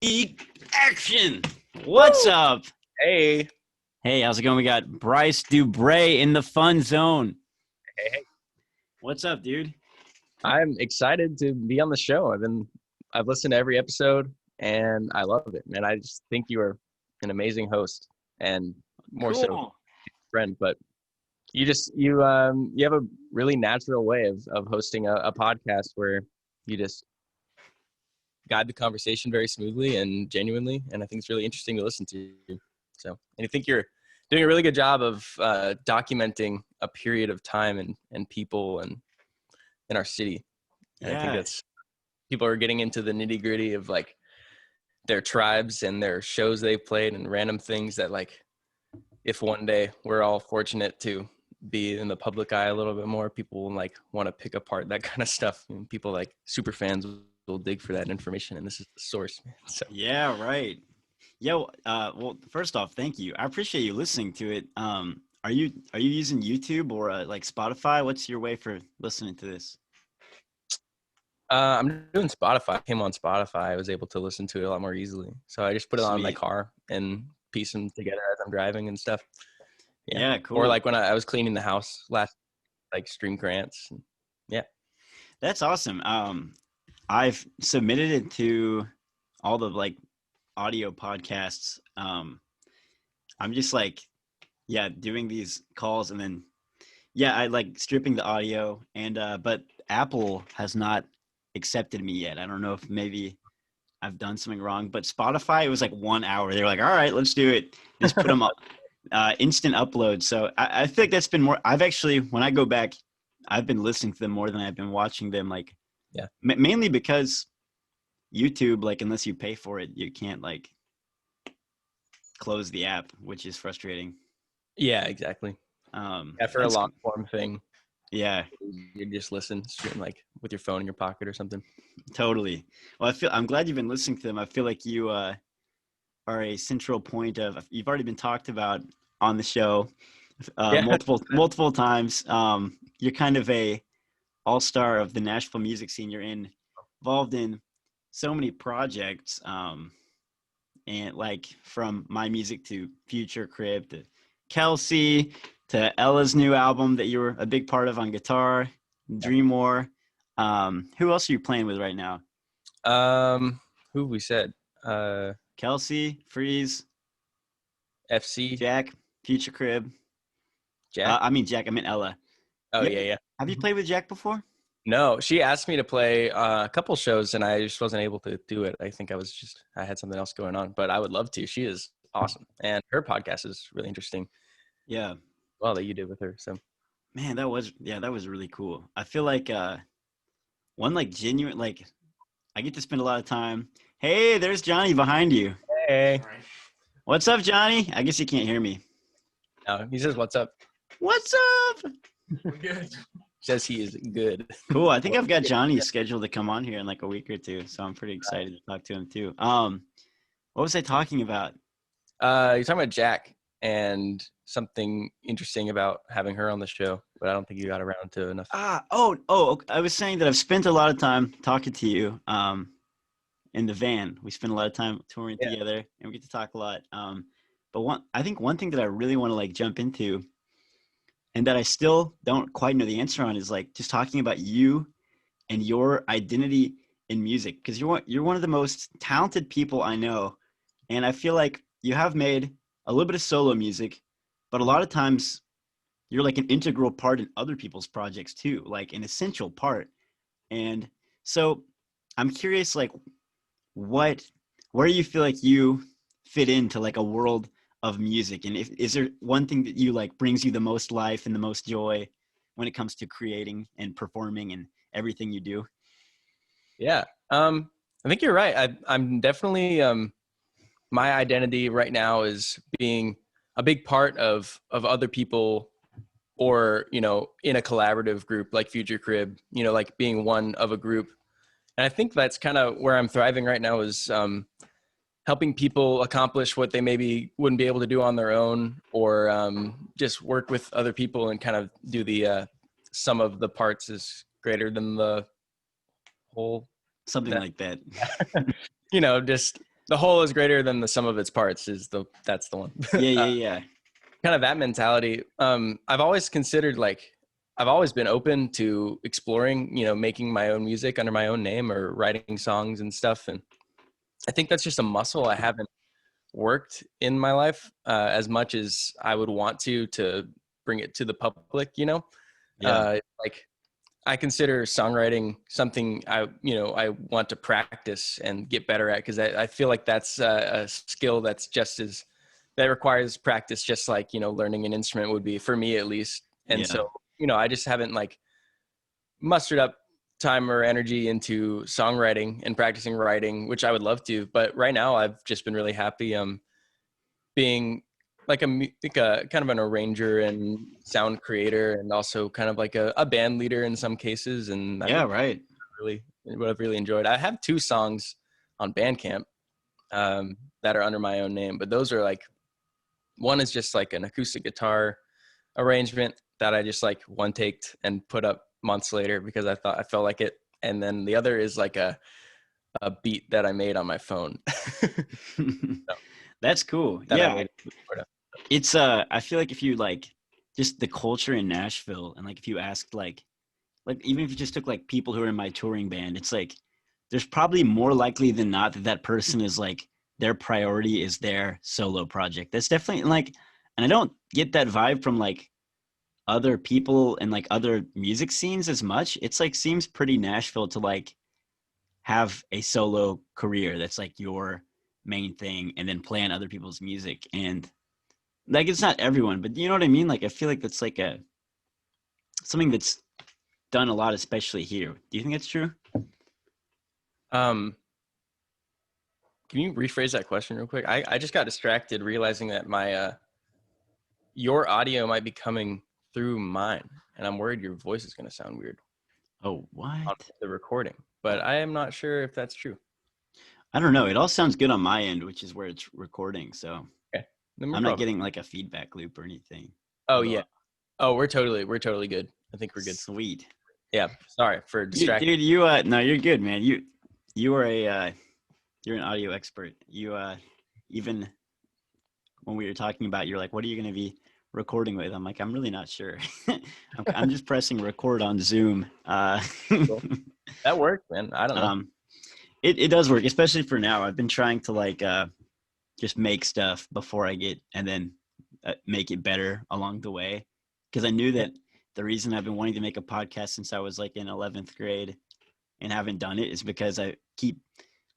Action! What's Woo! up? Hey. Hey, how's it going? We got Bryce DuBray in the fun zone. Hey. What's up, dude? I'm excited to be on the show. I've listened to every episode and I love it, man. I just think you are an amazing host and more so friend, but you have a really natural way of hosting a podcast where you just guide the conversation very smoothly and genuinely, and I think it's really interesting to listen to. So, and I think you're doing a really good job of documenting a period of time and people and in our city. And I think that's people are getting into the nitty gritty of like their tribes and their shows they've played and random things that, like, if one day we're all fortunate to be in the public eye a little bit more, people will like want to pick apart that kind of stuff. And people like super fans will dig for that information, and this is the source, man. So Yeah, right. Yo, well, first off, thank you. I appreciate you listening to it. Are you using YouTube or like Spotify? What's your way for listening to this? I'm doing Spotify. I came on Spotify. I was able to listen to it a lot more easily. So I just put it on in my Sweet. car and piece them together as I'm driving and stuff. Yeah, Or cool. like when I was cleaning the house last, like stream grants. Yeah. That's awesome. I've submitted it to all the like audio podcasts. I'm just like, yeah, doing these calls and then, yeah, I like stripping the audio and, but Apple has not accepted me yet. I don't know if maybe I've done something wrong, but Spotify, it was like 1 hour. They were like, all right, let's do it. Just put them up, instant upload. So I feel like that's been more, I've actually, when I go back, I've been listening to them more than I've been watching them. Like, Yeah. Mainly because YouTube, like, unless you pay for it, you can't like close the app, which is frustrating. Yeah, exactly. For a long form thing. Yeah, you just listen like with your phone in your pocket or something. totally. Well, I'm glad you've been listening to them. I feel like you are a central point of, you've already been talked about on the show multiple times. You're kind of a all-star of the Nashville music scene. You're involved in so many projects, and like from My Music to Future Crib to Kelsey to Ella's new album that you were a big part of on guitar, Dream War. Who else are you playing with right now? Who we said? Kelsey, Freeze, FC, Jack, Future Crib. Jack. Jack. I meant Ella. Oh yeah. Have you played with Jack before? No, she asked me to play a couple shows and I just wasn't able to do it. I think I had something else going on, but I would love to. She is awesome. And her podcast is really interesting. Yeah. Well, that you did with her. So, man, that was really cool. I feel like one like genuine, like I get to spend a lot of time. Hey, there's Johnny behind you. hey. What's up, Johnny? I guess you can't hear me. No, he says, "What's up?" What's up? We're good. Says he is good. Cool. I think I've got Johnny scheduled to come on here in like a week or two, so I'm pretty excited to talk to him too. What was I talking about? You're talking about Jack and something interesting about having her on the show, but I don't think you got around to enough. I was saying that I've spent a lot of time talking to you in the van. We spend a lot of time touring together and we get to talk a lot. But I think one thing that I really want to like jump into and that I still don't quite know the answer on is like just talking about you and your identity in music, because you're one of the most talented people I know, and I feel like you have made a little bit of solo music, but a lot of times you're like an integral part in other people's projects too, like an essential part. And so I'm curious, like, where you feel like you fit into like a world of music, and is there one thing that you like brings you the most life and the most joy when it comes to creating and performing and everything you do? Yeah. I think you're right. I'm definitely my identity right now is being a big part of other people, or in a collaborative group like Future Crib, like being one of a group. And I think that's kind of where I'm thriving right now, is helping people accomplish what they maybe wouldn't be able to do on their own, or just work with other people and kind of do the sum of the parts is greater than the whole. Something like that. Just The whole is greater than the sum of its parts that's the one. Yeah. Kind of that mentality. I've always considered I've always been open to exploring, making my own music under my own name or writing songs and stuff. And I think that's just a muscle I haven't worked in my life as much as I would want to bring it to the public, Yeah. like I consider songwriting something I want to practice and get better at, because I feel like that's a skill that's that requires practice, just like, learning an instrument would be, for me at least. And Yeah. so, I just haven't mustered up time or energy into songwriting and practicing writing, which I would love to. But right now I've just been really happy being like a kind of an arranger and sound creator, and also kind of like a band leader in some cases. And Yeah, right. what I've really enjoyed. I have 2 songs on Bandcamp that are under my own name, but those are one is just like an acoustic guitar arrangement that I just one taked and put up months later because I felt like it. And then the other is like a beat that I made on my phone. So, That's cool. Yeah. It's I feel like if you just the culture in Nashville, and if you asked even if you just took people who are in my touring band, it's there's probably more likely than not that person is their priority is their solo project. That's definitely and I don't get that vibe from other people and other music scenes as much. It's seems pretty Nashville to have a solo career that's your main thing, and then play on other people's music. And it's not everyone, but you know what I mean? I feel like that's something that's done a lot, especially here. Do you think that's true? Can you rephrase that question real quick? I just got distracted realizing that your audio might be coming through mine, and I'm worried your voice is going to sound weird. Oh, what? On the recording, but I am not sure if that's true. I don't know. It all sounds good on my end, which is where it's recording. So okay. I'm not getting a feedback loop or anything. Oh, yeah. Oh, we're totally good. I think we're good. Sweet. Yeah. Sorry for distracting. Dude, no, you're good, man. You are you're an audio expert. You even when we were talking about, you're what are you going to be recording with? I'm I'm really not sure. I'm just pressing record on Zoom. Cool. That works, man. I don't know. It does work, especially for now. I've been trying to just make stuff before I get, and then make it better along the way. Because I knew that the reason I've been wanting to make a podcast since I was in 11th grade and haven't done it is because I keep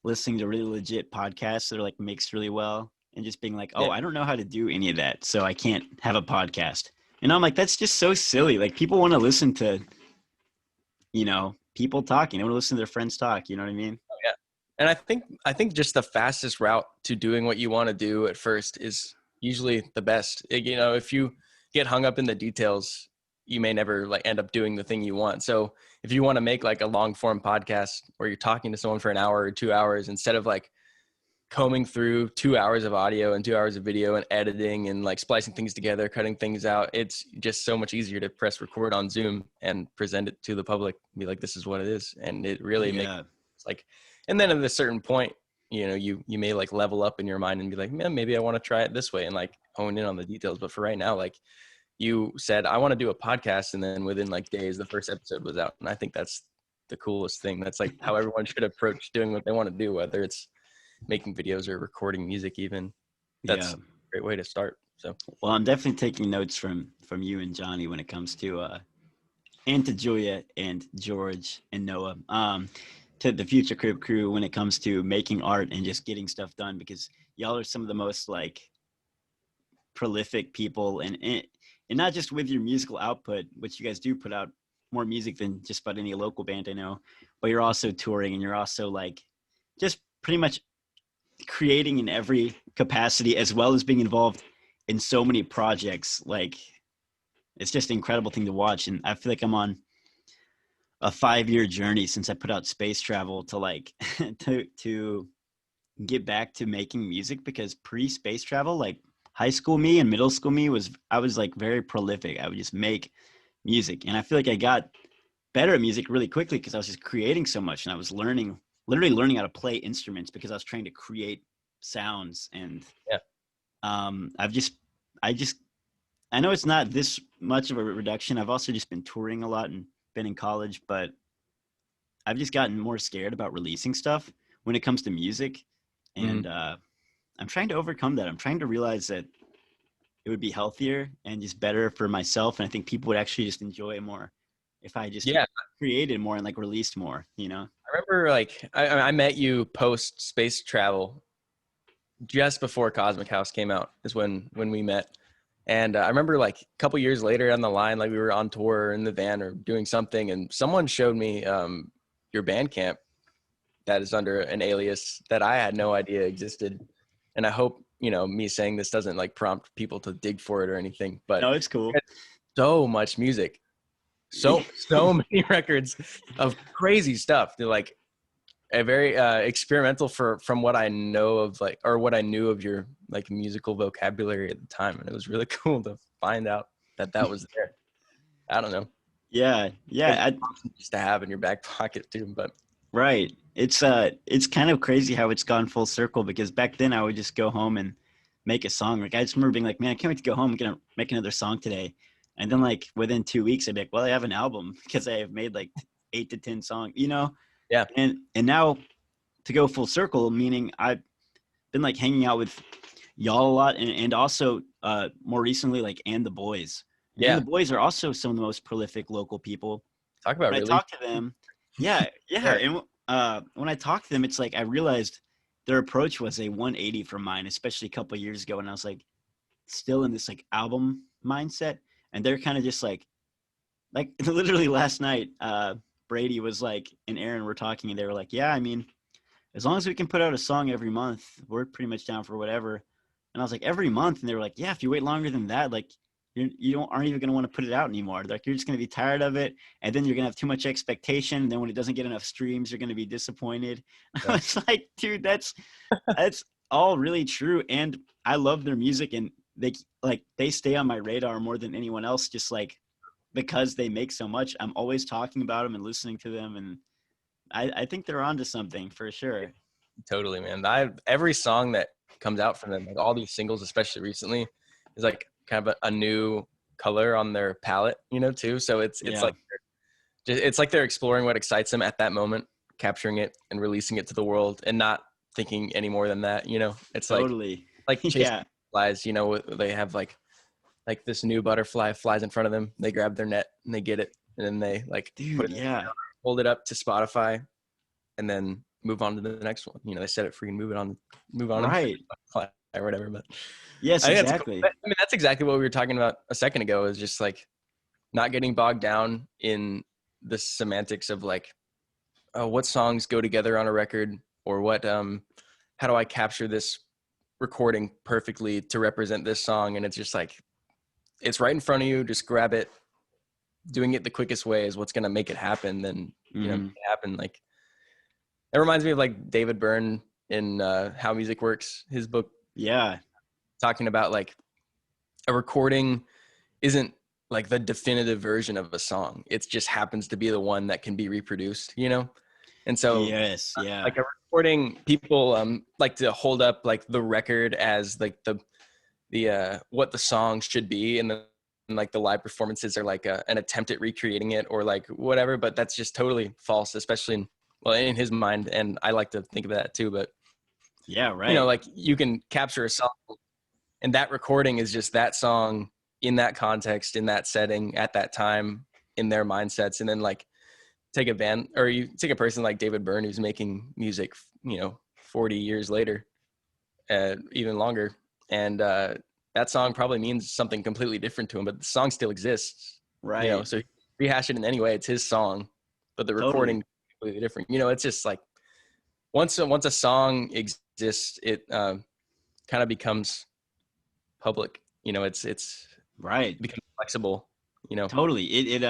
listening to really legit podcasts that are mixed really well, and just being I don't know how to do any of that, so I can't have a podcast. And I'm that's just so silly. People want to listen to, people talking. They want to listen to their friends talk. You know what I mean? Oh, yeah. And I think just the fastest route to doing what you want to do at first is usually the best. If you get hung up in the details, you may never end up doing the thing you want. So if you want to make a long form podcast where you're talking to someone for an hour or 2 hours, instead of combing through 2 hours of audio and 2 hours of video and editing and splicing things together, cutting things out, it's just so much easier to press record on Zoom and present it to the public, be this is what it is. And it really makes and then at a certain point, you may level up in your mind and be man, maybe I want to try it this way, and hone in on the details. But for right now, you said, I want to do a podcast, and then within days, the first episode was out. And I think that's the coolest thing. That's how everyone should approach doing what they want to do, whether it's making videos or recording music even. That's a great way to start. So, well, I'm definitely taking notes from you and Johnny when it comes to and to Julia and George and Noah, to the Future Crib crew when it comes to making art and just getting stuff done, because y'all are some of the most prolific people, and not just with your musical output, which you guys do put out more music than just about any local band I know, but you're also touring, and you're also just pretty much creating in every capacity, as well as being involved in so many projects. It's just an incredible thing to watch. And I feel I'm on a 5-year journey since I put out Space Travel to to get back to making music, because pre-Space Travel, high school me and middle school me I was very prolific. I would just make music, and I feel I got better at music really quickly because I was just creating so much, and I was literally learning how to play instruments because I was trying to create sounds. And Yeah. I know it's not this much of a reduction. I've also just been touring a lot and been in college, but I've just gotten more scared about releasing stuff when it comes to music. And I'm trying to overcome that. I'm trying to realize that it would be healthier and just better for myself. And I think people would actually just enjoy it more if I just created more and like released more, you know? I remember like I met you post Space Travel just before Cosmic House came out is when we met. And I remember like a couple years later on the line, like we were on tour or in the van or doing something, and someone showed me your Bandcamp that is under an alias that I had no idea existed. And I hope, you know, me saying this doesn't like prompt people to dig for it or anything, but no, it's cool. So much music, so many records of crazy stuff. They're like a very experimental from what I know of, like, or what I knew of your like musical vocabulary at the time. And it was really cool to find out that was there. I don't know. Yeah. Just to have in your back pocket too, but. Right. It's kind of crazy how it's gone full circle, because back then I would just go home and make a song. Like I just remember being like, man, I can't wait to go home. I'm going to make another song today. And then like within 2 weeks I'd be like, well, I have an album because I have made like 8 to 10 songs, you know? Yeah. And now to go full circle, meaning I've been like hanging out with y'all a lot, and also more recently like And the Boys. And the Boys are also some of the most prolific local people. Talk about when I talk to them. Yeah. And when I talk to them, it's like I realized their approach was a 180 from mine, especially a couple of years ago. And I was like still in this like album mindset, and they're kind of just like literally last night, Brady was like, and Aaron were talking, and they were like, yeah, I mean, as long as we can put out a song every month, we're pretty much down for whatever. And I was like, every month? And they were like, yeah, if you wait longer than that, like aren't even going to want to put it out anymore. Like you're just going to be tired of it. And then you're going to have too much expectation. And then when it doesn't get enough streams, you're going to be disappointed. Yeah. I was like, dude, that's all really true. And I love their music, and they stay on my radar more than anyone else, just like because they make so much. I'm always talking about them and listening to them. And I think they're onto something for sure. Totally, man. Every song that comes out from them, like all these singles, especially recently, is like kind of a new color on their palette, you know, too. So it's like they're exploring what excites them at that moment, capturing it and releasing it to the world, and not thinking any more than that, you know. It's totally like chasing flies, you know. They have like this new butterfly flies in front of them, they grab their net and they get it, and then they like hold it up to Spotify, and then move on to the next one. You know, they set it free and move on right or whatever. But yes, exactly. Cool. I mean, that's exactly what we were talking about a second ago, is just like not getting bogged down in the semantics of like, oh, what songs go together on a record, or what how do I capture this recording perfectly to represent this song. And it's just like, it's right in front of you, just grab it. Doing it the quickest way is what's going to make it happen. Then you know, make it happen. Like, it reminds me of like David Byrne in How Music Works, his book. Yeah. Talking about like a recording isn't like the definitive version of a song. It just happens to be the one that can be reproduced, you know? And so yes, yeah. Like a recording, people like to hold up like the record as like the what the song should be, and then like the live performances are like an attempt at recreating it or like whatever, but that's just totally false, especially in his mind. And I like to think of that too, but yeah, right. You know, like you can capture a song, and that recording is just that song in that context, in that setting, at that time, in their mindsets. And then like take a band, or you take a person like David Byrne, who's making music, you know, 40 years later, even longer. And that song probably means something completely different to him, but the song still exists. Right. You know, so rehash it in any way, it's his song, but the recording is completely different. You know, it's just like once a song exists, it kind of becomes public. You know, it's right. It becomes flexible, you know. Totally.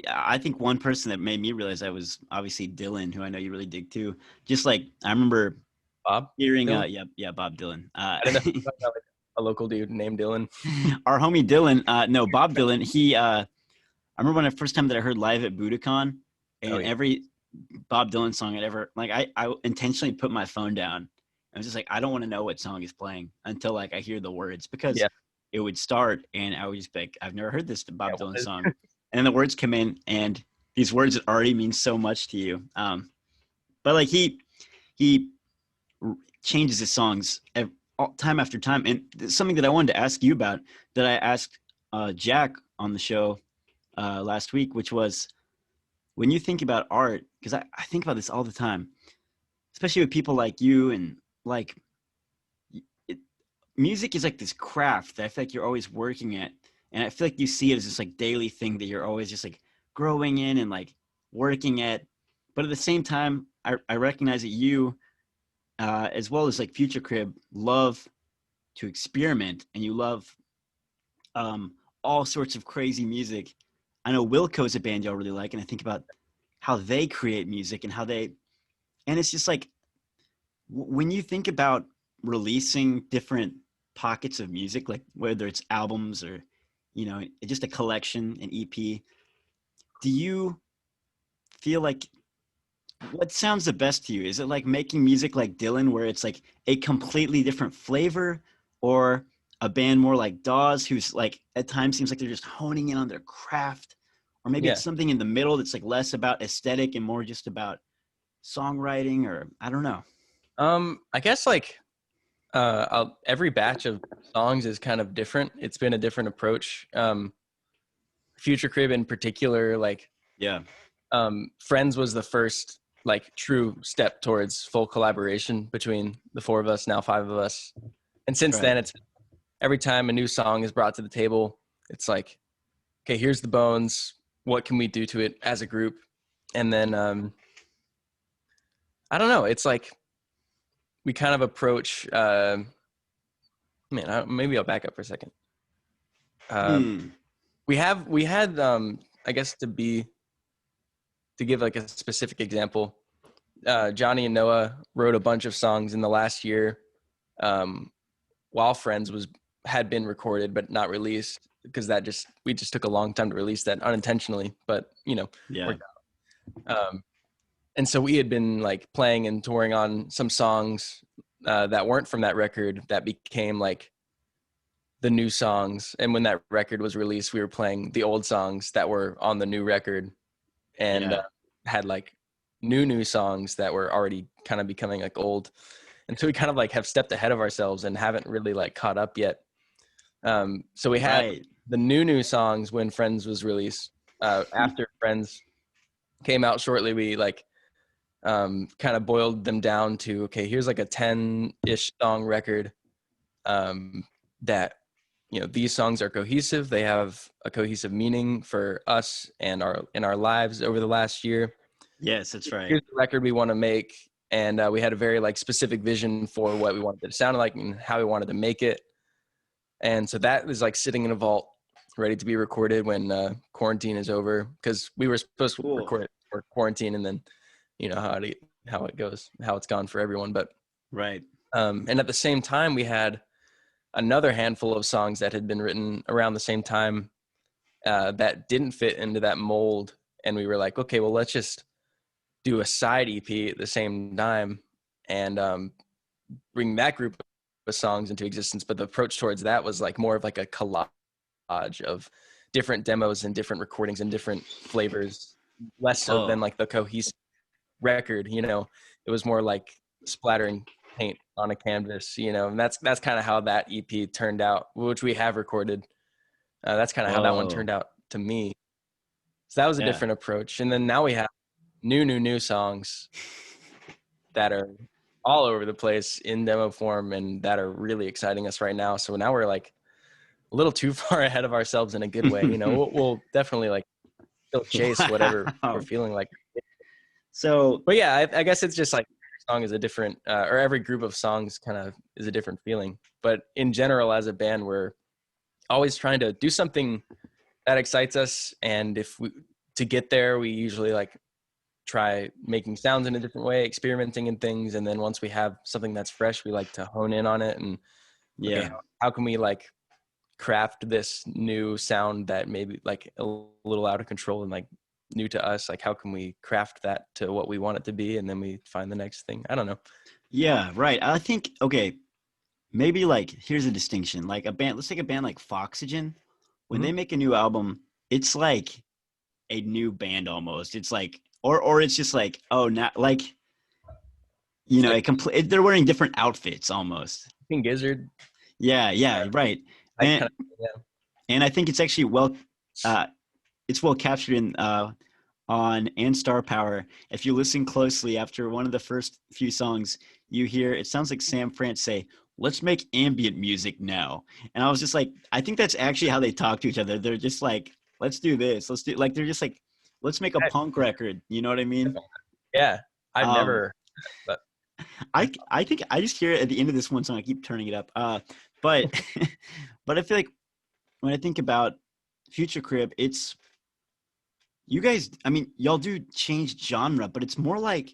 I think one person that made me realize that was obviously Dylan, who I know you really dig too. Just like I remember Bob hearing Dylan? Bob Dylan. I don't know about like a local dude named Dylan. Our homie Dylan, no, Bob Dylan. He I remember when the first time that I heard live at Budokan, and every Bob Dylan song I'd ever, like, I intentionally put my phone down I was just like, I don't want to know what song is playing until like I hear the words, because Yeah. it would start and I would just be like, I've never heard this Bob Yeah, Dylan song. And then the words come in and these words that already mean so much to you. But like he changes his songs time after time. And something that I wanted to ask you about that I asked Jack on the show last week, which was, when you think about art, because I think about this all the time, especially with people like you, and like it, music is like this craft that I feel like you're always working at. And I feel like you see it as this like daily thing that you're always just like growing in and like working at. But at the same time, I recognize that you, as well as like Future Crib, love to experiment, and you love um, all sorts of crazy music. I know Wilco's a band y'all really like, and I think about how they create music and how they, and it's just like, when you think about releasing different pockets of music, like whether it's albums or, you know, just a collection, an EP, do you feel like, what sounds the best to you? Is it like making music like Dylan, where it's like a completely different flavor, or a band more like Dawes, who's like at times seems like they're just honing in on their craft, or maybe Yeah. it's something in the middle that's like less about aesthetic and more just about songwriting, or I don't know. I guess like every batch of songs is kind of different. It's been a different approach. Future Crib in particular, like Yeah. Friends was the first like true step towards full collaboration between the four of us, now five of us. And since Right. then, it's every time a new song is brought to the table, it's like, okay, here's the bones. What can we do to it as a group? And then I don't know. It's like we kind of approach. Maybe I'll back up for a second. We had I guess to give like a specific example, Johnny and Noah wrote a bunch of songs in the last year, while Friends had been recorded but not released, because we just took a long time to release that unintentionally, but you know, Yeah. and so we had been like playing and touring on some songs that weren't from that record that became like the new songs. And when that record was released, we were playing the old songs that were on the new record, and had like new songs that were already kind of becoming like old. And so we kind of like have stepped ahead of ourselves and haven't really like caught up yet. So we had the new songs when Friends was released. After Friends came out shortly, we like kind of boiled them down to, okay, here's like a 10-ish song record that, you know, these songs are cohesive. They have a cohesive meaning for us and in our lives over the last year. Yes, that's right. Here's the record we want to make. And we had a very like specific vision for what we wanted it to sound like and how we wanted to make it. And so that is like sitting in a vault, ready to be recorded when quarantine is over, because we were supposed to record it for quarantine, and then, you know, how it goes, how it's gone for everyone. But right. And at the same time, we had another handful of songs that had been written around the same time that didn't fit into that mold. And we were like, okay, well, let's just do a side EP at the same time and bring that group of songs into existence. But the approach towards that was like more of like a collage of different demos and different recordings and different flavors, less so than like the cohesive record. You know, it was more like splattering paint on a canvas, you know, and that's kind of how that EP turned out, which we have recorded. That's kind of how that one turned out to me. So that was a different approach. And then now we have new songs that are all over the place in demo form and that are really exciting us right now. So now we're like a little too far ahead of ourselves in a good way. You know, we'll definitely like still chase whatever we're feeling like. So, but yeah, I guess it's just like every song is a different, or every group of songs kind of is a different feeling. But in general, as a band, we're always trying to do something that excites us. And to get there, we usually like try making sounds in a different way, experimenting in things. And then once we have something that's fresh, we like to hone in on it. And okay, how can we like craft this new sound that maybe like a little out of control and like new to us? Like, how can we craft that to what we want it to be? And then we find the next thing. I don't know. Yeah, right. I think okay, maybe like here's a distinction. Like a band, let's take a band like Foxygen. When they Hmm. make a new album, it's like a new band almost. It's like or it's just like, oh, not like It's a like complete they're wearing different outfits almost. King Gizzard, Yeah, yeah, right. that kind And of, yeah. and I think it's actually uh it's well captured in on and Star Power. If you listen closely after one of the first few songs, you hear it sounds like Sam France say, "Let's make ambient music now." And I was just like, I think that's actually how they talk to each other. They're just like, "Let's do this. Let's do," like they're just like, "Let's make a punk record." You know what I mean? Yeah, I've Um, never, but I think I just hear it at the end of this one song. I keep turning it up. But but I feel like when I think about Future Crib, it's you guys. I mean, y'all do change genre, but it's more like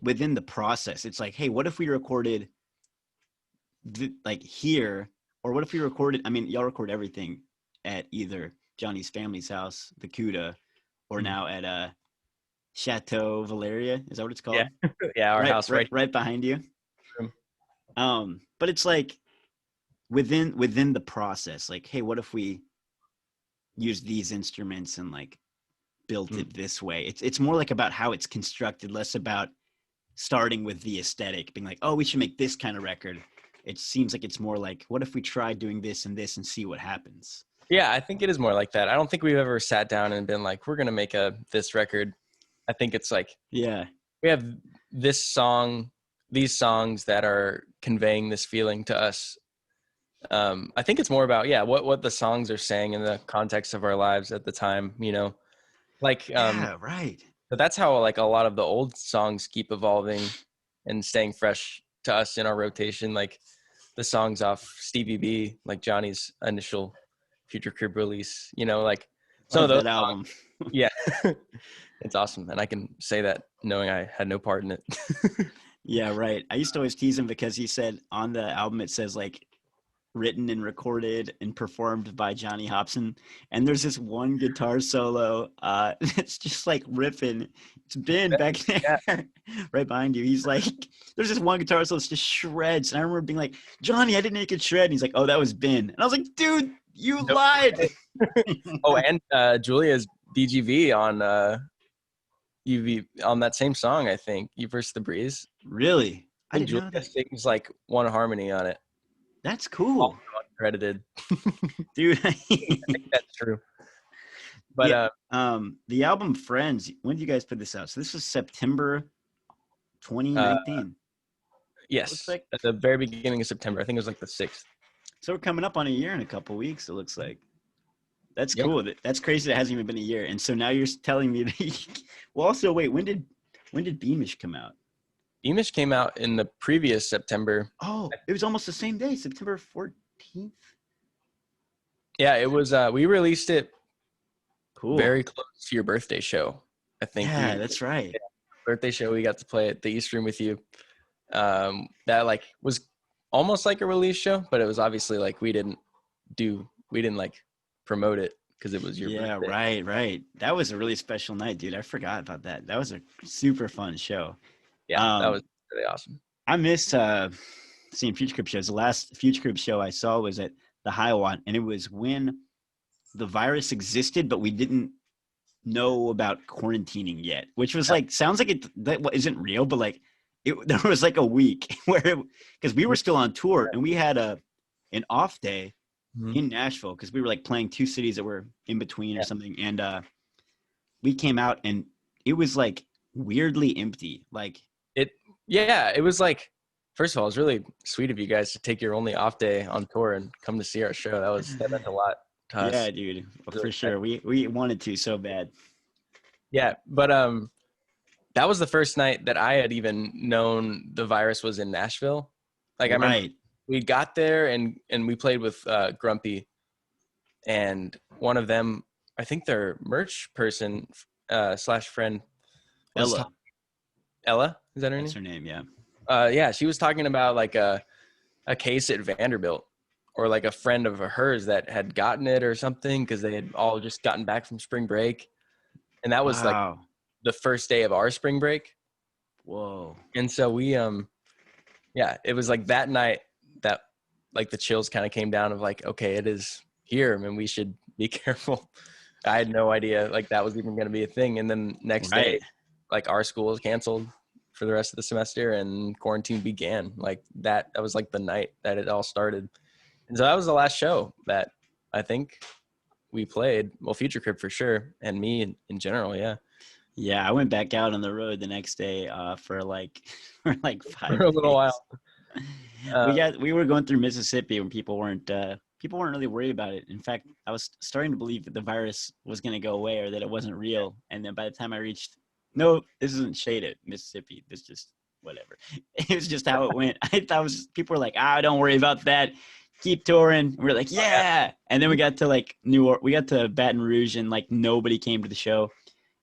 within the process. It's like, hey, what if we recorded like here, or what if we recorded? I mean, y'all record everything at either Johnny's family's house, the Cuda, or Mhm. now at Chateau Valeria. Is that what it's Yeah, called? yeah, our Right, house right, right right behind you. here. But it's like within the process. Like, hey, what if we use these instruments and like built Mhm. it this way? It's more like about how it's constructed, less about starting with the aesthetic, being like, oh, we should make this kind of record. It seems like it's more like, what if we try doing this and this and see what happens? Yeah, I think it is more like that. I don't think we've ever sat down and been like, we're gonna make this record. I think it's like Yeah. we have this song, these songs that are conveying this feeling to us. I think it's more about what the songs are saying in the context of our lives at the time. Like Yeah, right. but that's how like a lot of the old songs keep evolving and staying fresh to us in our rotation. Like the songs off Stevie B, like Johnny's initial Future Crib release. Like some of Love those that songs. album. Yeah, it's awesome, and I can say that knowing I had no part in it. Yeah, right. I used to always tease him because he said on the album it says like written and recorded and performed by Johnny Hobson. And there's this one guitar solo that's just like ripping. It's Ben back Yeah, there right behind you. He's like, there's this one guitar solo that's just shreds. And I remember being like, Johnny, I didn't make it shred. And he's like, oh, that was Ben. And I was like, dude, you no lied. way. Oh, and Julia's BGV on UV on that same song. I think You Versus the Breeze. Really? I I think didn't know Julia that. sings like one harmony on it, That's also cool. uncredited. I Dude. think that's true. But the the album Friends, when did you guys put this out? So this was September uh, 2019. It looks yes, like. at the very beginning of September. I think it was like the 6th. So we're coming up on a year in a couple weeks. It looks like that's Yeah. cool. That's crazy. That hasn't even been a year. And so now you're telling me that. Well, also wait. When did Beamish come out? Beamish came out in the previous September. Oh, it was almost the same day, September 14th. Yeah, it was. We released it Cool. very close to your birthday show. I think Yeah, that's right. birthday show we got to play at the East Room with you. That like was almost like a release show, but it was obviously like we didn't like promote it because it was your Yeah, birthday. right, right. That was a really special night, dude. I forgot about that. That was a super fun show. Yeah, that Um, was really awesome. I miss seeing Future Group shows. The last Future Group show I saw was at the Hiawatt, and it was when the virus existed, but we didn't know about quarantining yet, which was like sounds like that isn't real, but like there was like a week where because we were still on tour and we had an off day Mhm. in Nashville because we were like playing two cities that were in between or Yeah. something, and we came out and it was like weirdly empty. Like Yeah, it was like, first of all, it was really sweet of you guys to take your only off day on tour and come to see our show. That meant a lot to yeah, us. dude, Really for sure. We wanted to so bad. Yeah, but that was the first night that I had even known the virus was in Nashville. Like I remember Right. we got there and we played with Grumpy, and one of them, I think their merch person slash friend was Ella, Ella. Is that her that's name? her name. Yeah. Yeah, she was talking about like a case at Vanderbilt, or like a friend of hers that had gotten it or something because they had all just gotten back from spring break, and that was like Wow. the first day of our spring break. Whoa. And so Yeah, it was like that night that like the chills kind of came down of like, okay, it is here, man, we should be careful. I had no idea like that was even going to be a thing. And then next day, Right. like our school was canceled for the rest of the semester and quarantine began. Like that was like the night that it all started. And so that was the last show that I think we played. Well, Future Crib for sure, and me in general, yeah. Yeah, I went back out on the road the next day for like for like For 5 a little days. while. Uh, We were going through Mississippi when people weren't really worried about it. In fact, I was starting to believe that the virus was going to go away or that it wasn't real. And then by the time I reached, no, this isn't shaded Mississippi. This just whatever. It was just how it went. I thought people were like, don't worry about that. Keep touring. And we're like, yeah. And then we got to like we got to Baton Rouge and like nobody came to the show.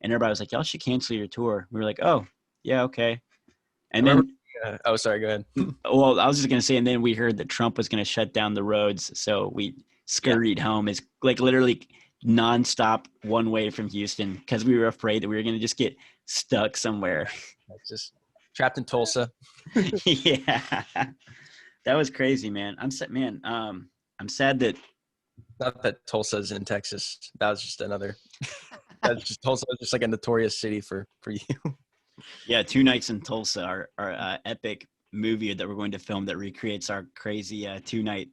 And everybody was like, y'all should cancel your tour. We were like, oh, yeah, okay. And then oh, sorry, go ahead. well, I was just gonna say, and then we heard that Trump was gonna shut down the roads, so we scurried home. It's like literally nonstop one way from Houston because we were afraid that we were gonna just get stuck somewhere. Just trapped in Tulsa. Yeah, that was crazy, man. I'm sad, man. I'm sad that Not that Tulsa's in Texas. That was just another. That's just Tulsa was just like a notorious city for you. Yeah, 2 Nights in Tulsa, our epic movie that we're going to film that recreates our crazy 2-night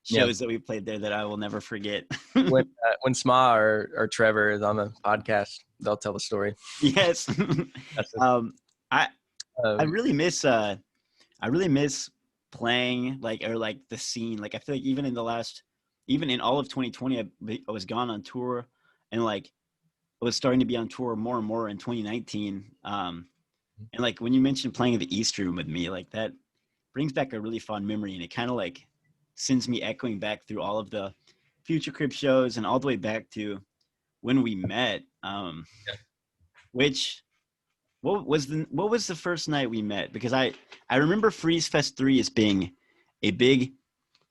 shows that we played there that I will never forget. when Sma or Trevor is on the podcast, they'll tell the story. Yes. I really miss playing like the scene. Like I feel like even in all of 2020, I was gone on tour, and like I was starting to be on tour more and more in 2019. And like when you mentioned playing the East Room with me, like that brings back a really fond memory, and it kind of like sends me echoing back through all of the Future Crib shows and all the way back to when we met. Which what was the first night we met? Because I remember Freeze Fest 3 as being a big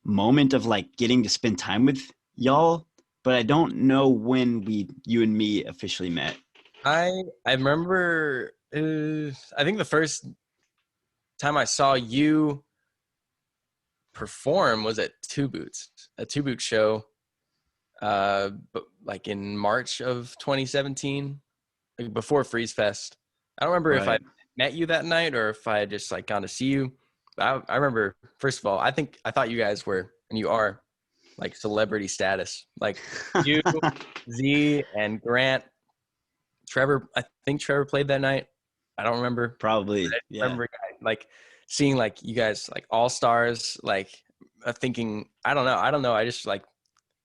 moment of like getting to spend time with y'all, but I don't know when you and me officially met. I remember I think the first time I saw you perform was at a Two Boot show, but like in March of 2017, like before Freeze Fest. I don't remember if I met you that night or if I had just like gone to see you. But I remember, first of all, I thought you guys were, and you are, like celebrity status. Like you, Z, and Grant. Trevor, I think Trevor played that night. I don't remember. Probably. I remember like seeing like you guys like all stars, like thinking, I don't know. I just like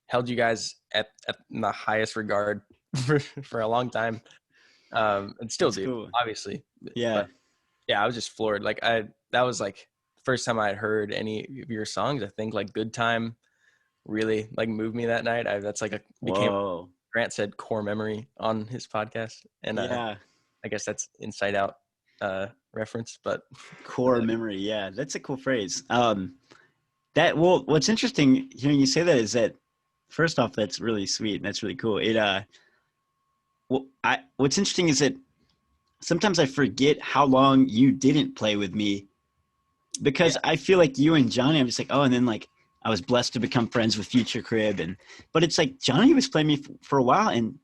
held you guys at the highest regard for a long time. And still do, cool. Obviously. Yeah. But yeah, I was just floored. Like that was like the first time I had heard any of your songs. I think like Good Time really like moved me that night. That's like became Grant said core memory on his podcast, and I guess that's Inside Out reference, but core memory. Yeah, that's a cool phrase. What's interesting hearing you say that is that first off, that's really sweet and that's really cool. What's interesting is that sometimes I forget how long you didn't play with me because I feel like you and Johnny, I'm just like, and then like I was blessed to become friends with Future Crib, but it's like Johnny was playing me for a while and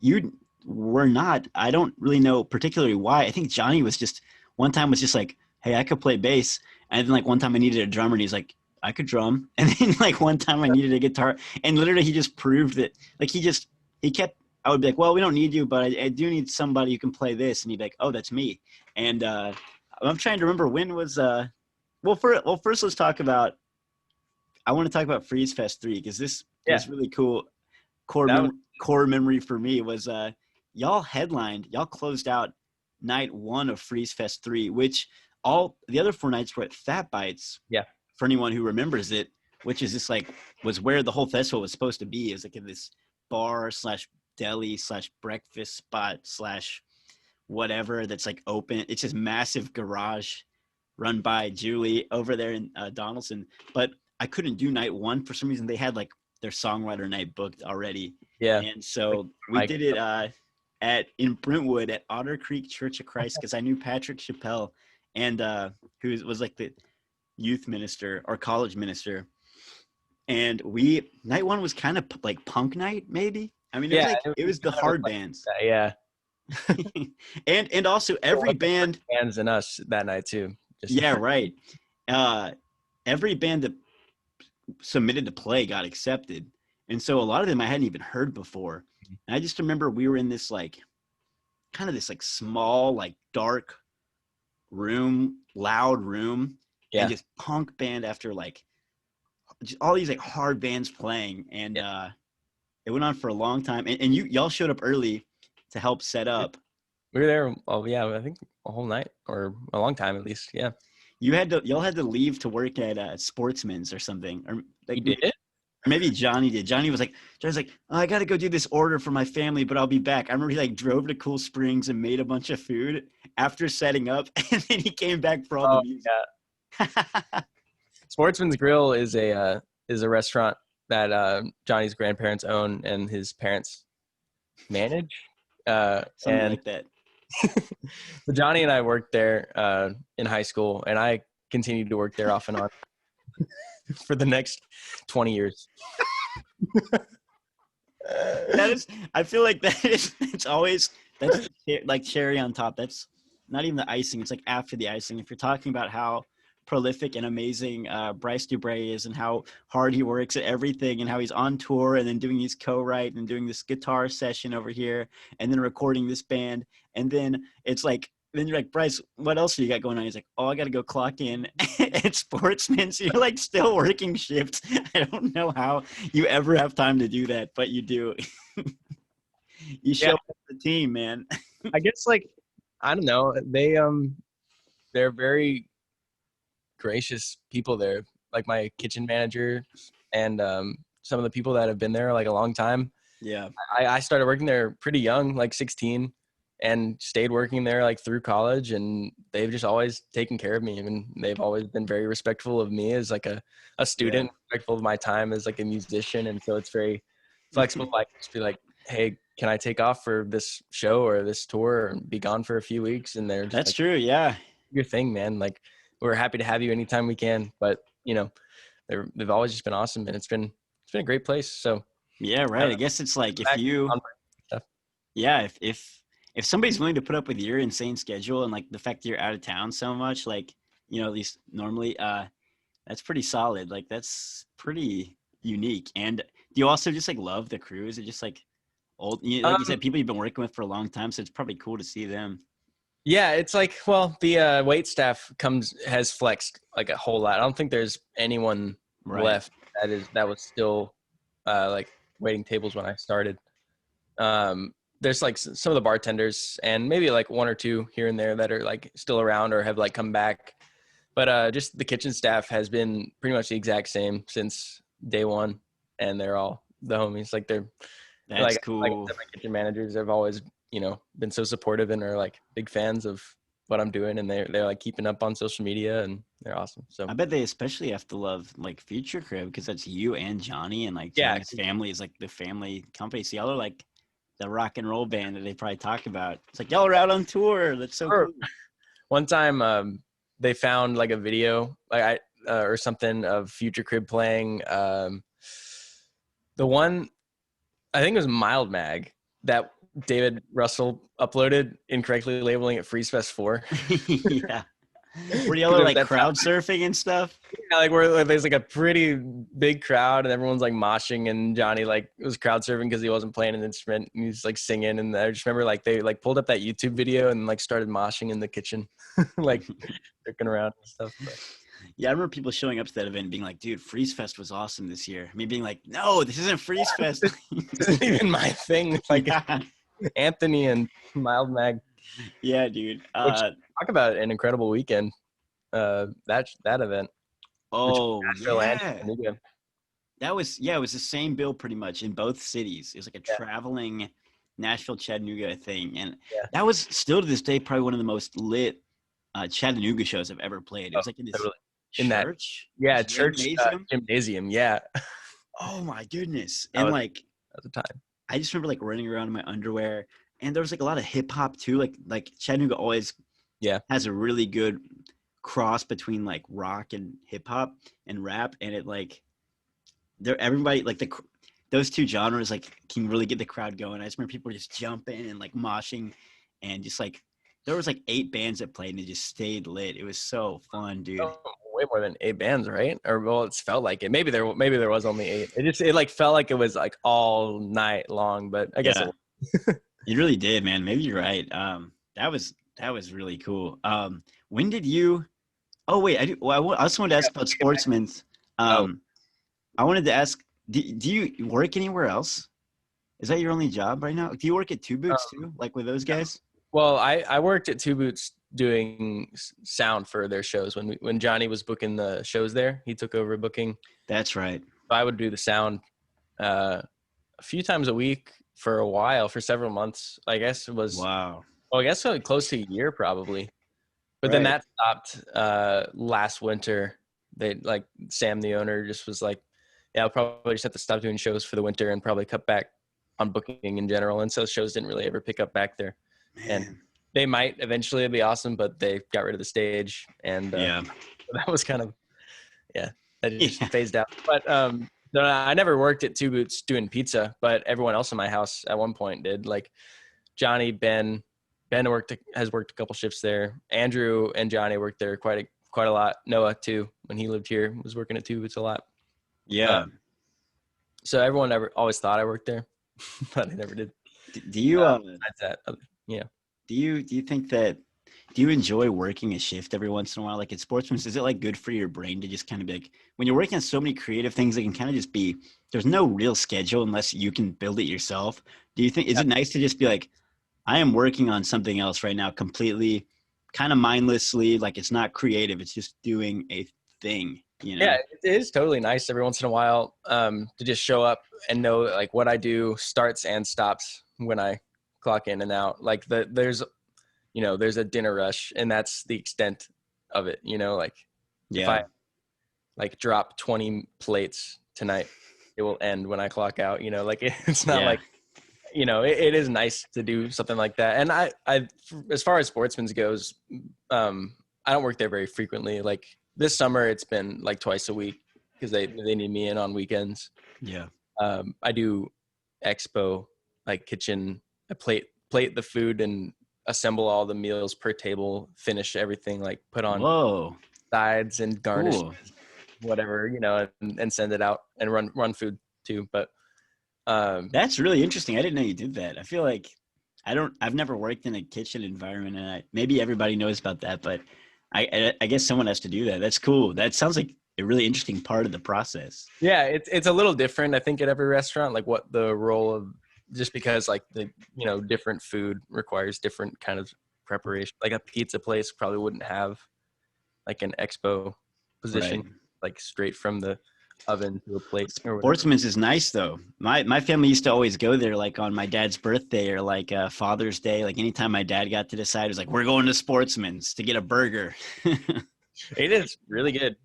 you were not. I don't really know particularly why. I think Johnny was just one time was just like, hey, I could play bass, and then like one time I needed a drummer and he's like, I could drum, and then like one time I needed a guitar, and literally he just proved that. Like he kept. I would be like, well, we don't need you, but I do need somebody who can play this, and he'd be like, oh, that's me. And I'm trying to remember when was first let's talk about. I want to talk about Freeze Fest 3 because this was really cool. Core memory for me was y'all closed out night 1 of Freeze Fest 3, which all the other 4 nights were at Fat Bites. Yeah. For anyone who remembers it, which is just like was where the whole festival was supposed to be. It was like in this bar / deli / breakfast spot / whatever that's like open. It's just massive garage run by Julie over there in Donaldson. But I couldn't do night 1 for some reason. They had like their songwriter night booked already. Yeah. And so we did it in Brentwood at Otter Creek Church of Christ because I knew Patrick Chappelle and who was like the youth minister or college minister. And night one was kind of like punk night, maybe. I mean, it was the hard bands. That, yeah. and also every band bands and us that night too. Yeah, right. Every band that submitted to play got accepted, and so a lot of them I hadn't even heard before. And I just remember we were in this like kind of this like small, like dark room, loud room, and just punk band after like just all these like hard bands playing, and it went on for a long time. And y'all showed up early to help set up. We were there. Oh yeah, I think a whole night or a long time at least. Yeah. Y'all had to leave to work at Sportsman's or something, or like, you did? Or maybe Johnny did. Johnny was like, oh, I got to go do this order for my family, but I'll be back. I remember he like drove to Cool Springs and made a bunch of food after setting up, and then he came back for all the music. Yeah. Sportsman's Grill is a restaurant that Johnny's grandparents own and his parents manage. Something like that. So Johnny and I worked there in high school, and I continued to work there off and on for the next 20 years. I feel like it's always, that's like cherry on top. That's not even the icing. It's like after the icing. If you're talking about how prolific and amazing Bryce DuBray is, and how hard he works at everything, and how he's on tour and then doing his co-write and doing this guitar session over here and then recording this band, and then it's like, then you're like, Bryce, what else do you got going on? He's like, oh, I got to go clock in at Sportsman. So you're like still working shifts. I don't know how you ever have time to do that, but you do. You show up the team, man. I guess like, I don't know. They're very gracious people there. Like my kitchen manager and some of the people that have been there like a long time. Yeah. I started working there pretty young, like 16. And stayed working there like through college, and they've just always taken care of me. I mean, they've always been very respectful of me as like a student, respectful of my time as like a musician. And so it's very flexible. Like just be like, hey, can I take off for this show or this tour and be gone for a few weeks? And they're just that's like, true. Yeah. Your thing, man. Like we're happy to have you anytime we can, but you know, they've always just been awesome, and it's been a great place. So yeah, right. I guess it's like if somebody's willing to put up with your insane schedule and like the fact that you're out of town so much, like, you know, at least normally, that's pretty solid. Like that's pretty unique. And do you also just like love the crew? Is it just like old, like you said, people you've been working with for a long time. So it's probably cool to see them. Yeah. It's like, well, the wait staff has flexed like a whole lot. I don't think there's anyone left that was still like waiting tables when I started. There's like some of the bartenders and maybe like one or two here and there that are like still around or have like come back. But just the kitchen staff has been pretty much the exact same since day one. And they're all the homies. Like that's like, cool. Like my kitchen managers have always, been so supportive and are like big fans of what I'm doing. And they're like keeping up on social media, and they're awesome. So I bet they especially have to love like Future Crib, because that's you and Johnny, and like Johnny's family is like the family company. So y'all are like the rock and roll band that they probably talk about. It's like, y'all are out on tour. That's so cool. One time they found like a video like or something of Future Crib playing the one, I think it was Mild Mag, that David Russell uploaded, incorrectly labeling it Freeze Fest 4. Yeah. Were y'all like crowd surfing and stuff? Yeah, like there's like a pretty big crowd and everyone's like moshing, and Johnny like was crowd surfing because he wasn't playing an instrument and he's like singing. And I just remember like they like pulled up that YouTube video and like started moshing in the kitchen, like jerking around and stuff. But. Yeah, I remember people showing up to that event and being like, dude, Freeze Fest was awesome this year. Me being like, no, this isn't Freeze Fest. This isn't even my thing. Like Anthony and Mild Mag. Yeah, dude. Talk about an incredible weekend. That event. Oh, yeah. It was the same bill pretty much in both cities. It was like a traveling Nashville Chattanooga thing, and that was still to this day probably one of the most lit Chattanooga shows I've ever played. It was like in this church. Church gymnasium. Yeah. Oh my goodness! And like at the time, I just remember like running around in my underwear, and there was like a lot of hip hop too. Like Chattanooga always Yeah. has a really good cross between like rock and hip hop and rap, and it like everybody like those two genres like can really get the crowd going. I just remember people just jumping and like moshing, and just like there was like 8 bands that played and it just stayed lit. It was so fun, dude. Oh, way more than 8 bands, right? Or well, it's felt like it. Maybe there was only 8. It like felt like it was like all night long, but I guess Yeah, it really did, man. Maybe you're right. That was really cool. When did you? Oh wait, I also wanted to ask about Sportsman's. Oh. I wanted to ask, do you work anywhere else? Is that your only job right now? Do you work at Two Boots too, like with those guys? Well, I worked at Two Boots doing sound for their shows. When Johnny was booking the shows there, he took over booking. That's right. I would do the sound a few times a week for a while, for several months. I guess it was. Wow. Oh, I guess close to a year probably. But then that stopped last winter. They like Sam, the owner, just was like, "Yeah, I'll probably just have to stop doing shows for the winter and probably cut back on booking in general." And so shows didn't really ever pick up back there. Man. And they might eventually be awesome, but they got rid of the stage, and that was kind of that just phased out. But no, I never worked at Two Boots doing pizza, but everyone else in my house at one point did. Like Johnny, Ben has worked a couple shifts there. Andrew and Johnny worked there quite a lot. Noah too, when he lived here, was working at Two Boots a lot. Yeah. So everyone always thought I worked there, but I never did. Do you besides that, do you think that, do you enjoy working a shift every once in a while? Like at Sportsman's, is it like good for your brain to just kind of be like, when you're working on so many creative things, it can kind of just be, there's no real schedule unless you can build it yourself. Do you think, is it nice to just be like, I am working on something else right now, completely kind of mindlessly, like it's not creative, it's just doing a thing, you know? Yeah, it is totally nice every once in a while to just show up and know like what I do starts and stops when I clock in and out. Like there's a dinner rush, and that's the extent of it, like if I like drop 20 plates tonight, it will end when I clock out, like it's not like, it is nice to do something like that. And I as far as Sportsman's goes, I don't work there very frequently. Like this summer it's been like twice a week because they need me in on weekends. Yeah. I do expo, like kitchen. I plate the food and assemble all the meals per table, finish everything, like put on sides and garnish, whatever, and send it out and run food too. But that's really interesting. I didn't know you did that. I feel like I've never worked in a kitchen environment, and maybe everybody knows about that, but I guess someone has to do that. That's cool. That sounds like a really interesting part of the process. Yeah, it's a little different, I think, at every restaurant, like what the role of, just because like the different food requires different kind of preparation. Like a pizza place probably wouldn't have like an expo position, like straight from the oven to a plate. Sportsman's is nice though. My family used to always go there like on my dad's birthday or like Father's Day. Like anytime my dad got to decide, it was like, we're going to Sportsman's to get a burger. It is really good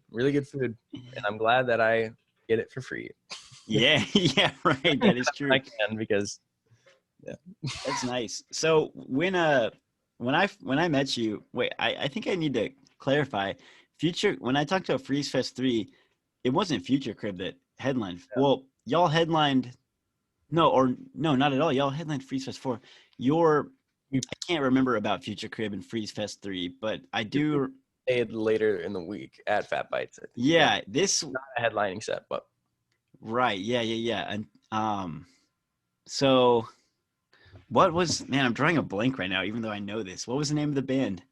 food, and I'm glad that I get it for free. Yeah, right. That is true. I can, because that's nice. So when I met you, wait, I think I need to clarify. When I talked about Freeze Fest 3, it wasn't Future Crib that headlined. Yeah. Well, y'all headlined, no, not at all. Y'all headlined Freeze Fest 4. I can't remember about Future Crib and Freeze Fest 3, but I do. Later in the week at Fat Bites. Yeah, this not a headlining set, but right. Yeah. And so what was, man, I'm drawing a blank right now, even though I know this. What was the name of the band?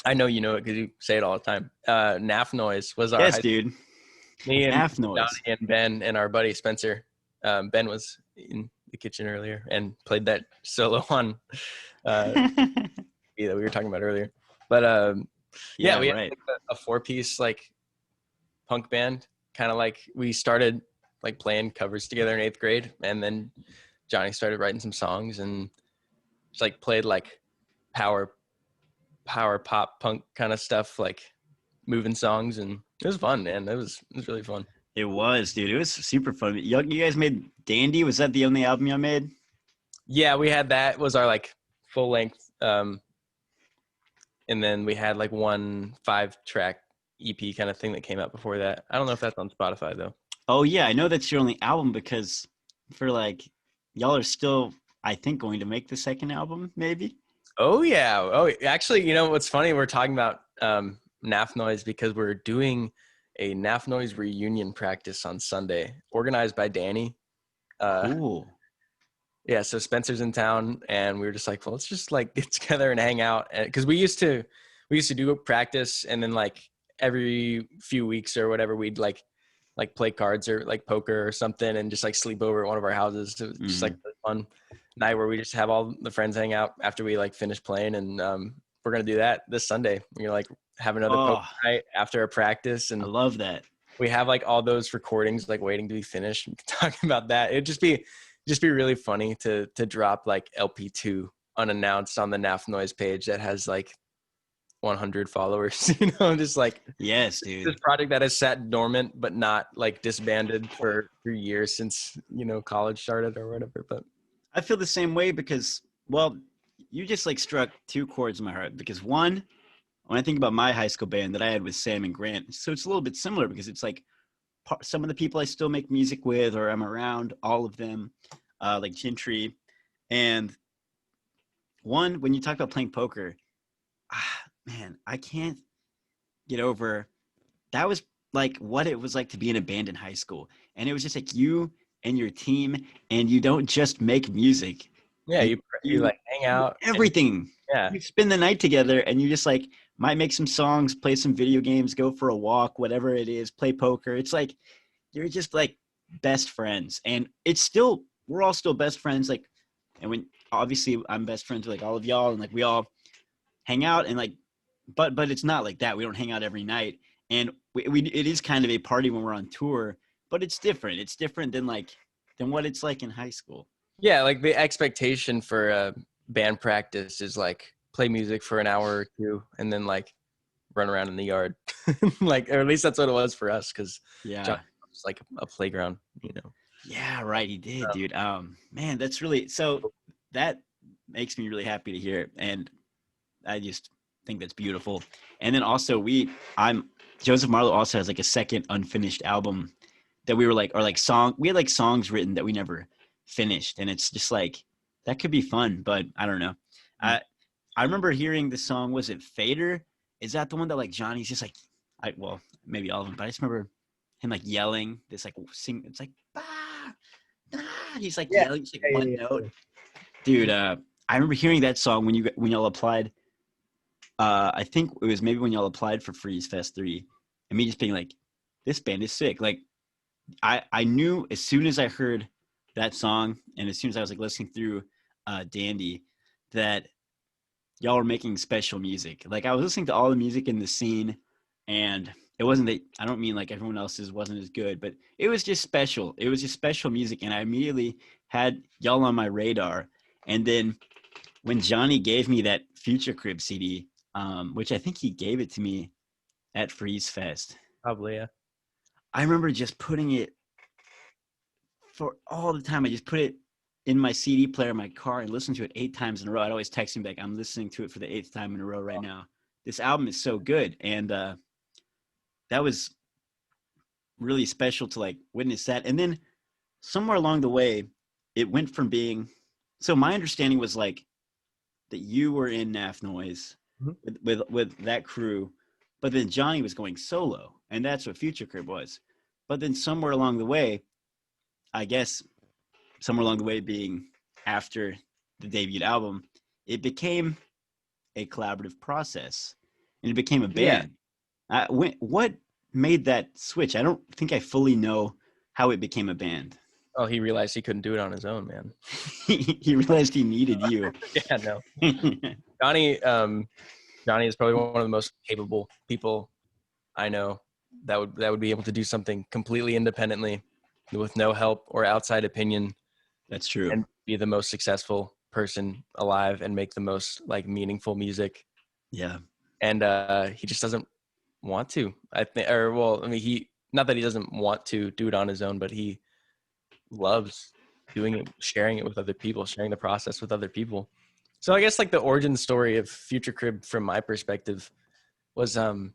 I know you know it because you say it all the time. Naff Noise was our. Yes, dude. Me and Naff Noise. Johnny and Ben and our buddy Spencer. Ben was in the kitchen earlier and played that solo on that we were talking about earlier. But we had like a 4-piece like punk band, kind of like we started like playing covers together in 8th grade, and then Johnny started writing some songs and just like played like power pop punk kind of stuff, like moving songs, and it was fun, man. It was really fun. It was, dude. It was super fun. You guys made Dandy. Was that the only album y'all made? Yeah, we had that. It was our like full length and then we had like one 5-track EP kind of thing that came out before that. I don't know if that's on Spotify though. Oh yeah, I know that's your only album because for like y'all are still, I think, going to make the second album, maybe. Oh yeah. Oh, actually, you know what's funny? We're talking about NAF Noise because we're doing a NAF Noise reunion practice on Sunday, organized by Danny. Cool. Yeah, so Spencer's in town, and we were just like, well, let's just like get together and hang out, because we used to do a practice, and then like every few weeks or whatever, we'd like play cards or like poker or something, and just like sleep over at one of our houses. It was just like a fun night where we just have all the friends hang out after we like finish playing, and we're gonna do that this Sunday. We're gonna like have another poker night after a practice, and I love that. we have like all those recordings like waiting to be finished. We can talk about that. It'd just be really funny to drop like LP2 unannounced on the NAF Noise page that has like 100 followers, just like, yes, dude. This project that has sat dormant but not like disbanded for 3 years since college started or whatever. But I feel the same way because, well, you just like struck two chords in my heart. Because one, when I think about my high school band that I had with Sam and Grant, so it's a little bit similar because it's like some of the people I still make music with or I'm around, all of them, like Gentry. And one, when you talk about playing poker, man, I can't get over, that was like what it was like to be in a band in high school. And it was just like you and your team, and you don't just make music. Yeah, you like hang out. Everything. You spend the night together, and you just like might make some songs, play some video games, go for a walk, whatever it is, play poker. It's like you're just like best friends, and it's still, we're all still best friends. Like, and when obviously I'm best friends with like all of y'all, and like we all hang out, and like, but it's not like that. We don't hang out every night, and we it is kind of a party when we're on tour, but it's different. It's different than what it's like in high school. Yeah, like the expectation for a band practice is like play music for an hour or two and then like run around in the yard. Like, or at least that's what it was for us, because John was like a playground, Yeah, right. He did, dude. Man, that's really, so that makes me really happy to hear. And I just think that's beautiful. And then also Joseph Marlowe also has like a second unfinished album that we were like, or like we had like songs written that we never finished. And it's just like, that could be fun, but I don't know. I remember hearing the song, was it Fader? Is that the one that like Johnny's just like, well, maybe all of them, but I just remember him like yelling this like it's like, he's like yelling, it's like one note. Dude, I remember hearing that song when y'all applied. I think it was maybe when y'all applied for Freeze Fest 3, and me just being like, this band is sick. Like, I knew as soon as I heard that song, and as soon as I was like listening through Dandy, that y'all were making special music. Like, I was listening to all the music in the scene, and it wasn't that, I don't mean like everyone else's wasn't as good, but it was just special. It was just special music, and I immediately had y'all on my radar. And then when Johnny gave me that Future Crib CD, which I think he gave it to me at Freeze Fest. Probably, yeah. I remember just putting it for all the time. I just put it in my CD player in my car and listened to it 8 times in a row. I'd always text him back, I'm listening to it for the 8th time in a row right now. This album is so good. And that was really special to like witness that. And then somewhere along the way, it went from being, so my understanding was like that you were in NAF Noise with that crew, but then Johnny was going solo, and that's what Future Crib was. But then somewhere along the way, I guess somewhere along the way being after the debut album, it became a collaborative process, and it became a band. Yeah. What made that switch? I don't think I fully know how it became a band. Oh, he realized he couldn't do it on his own, man. He realized he needed you. Yeah, no. Johnny is probably one of the most capable people I know that would be able to do something completely independently with no help or outside opinion. That's true. And be the most successful person alive and make the most like meaningful music. Yeah. And he just doesn't want to. He, not that he doesn't want to do it on his own, but he loves doing it, sharing it with other people, sharing the process with other people. So I guess like the origin story of Future Crib from my perspective was so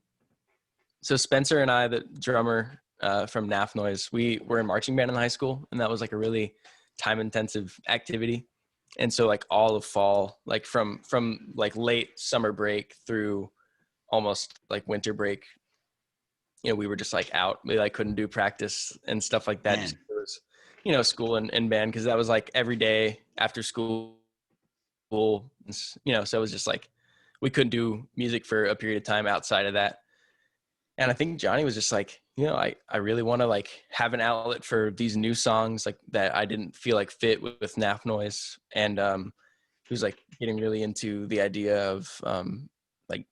Spencer and I, the drummer from NAF Noise, we were in marching band in high school, and that was like a really time intensive activity. And so like all of fall, like from like late summer break through almost like winter break, you know, we were just like out. We like couldn't do practice and stuff like that. Man. Just it was, you know, school and band, because that was like every day after school, you know, so it was just like we couldn't do music for a period of time outside of that. And I think Johnny was just like, you know, I really want to like have an outlet for these new songs like that I didn't feel like fit with NAF Noise. And he was like getting really into the idea of like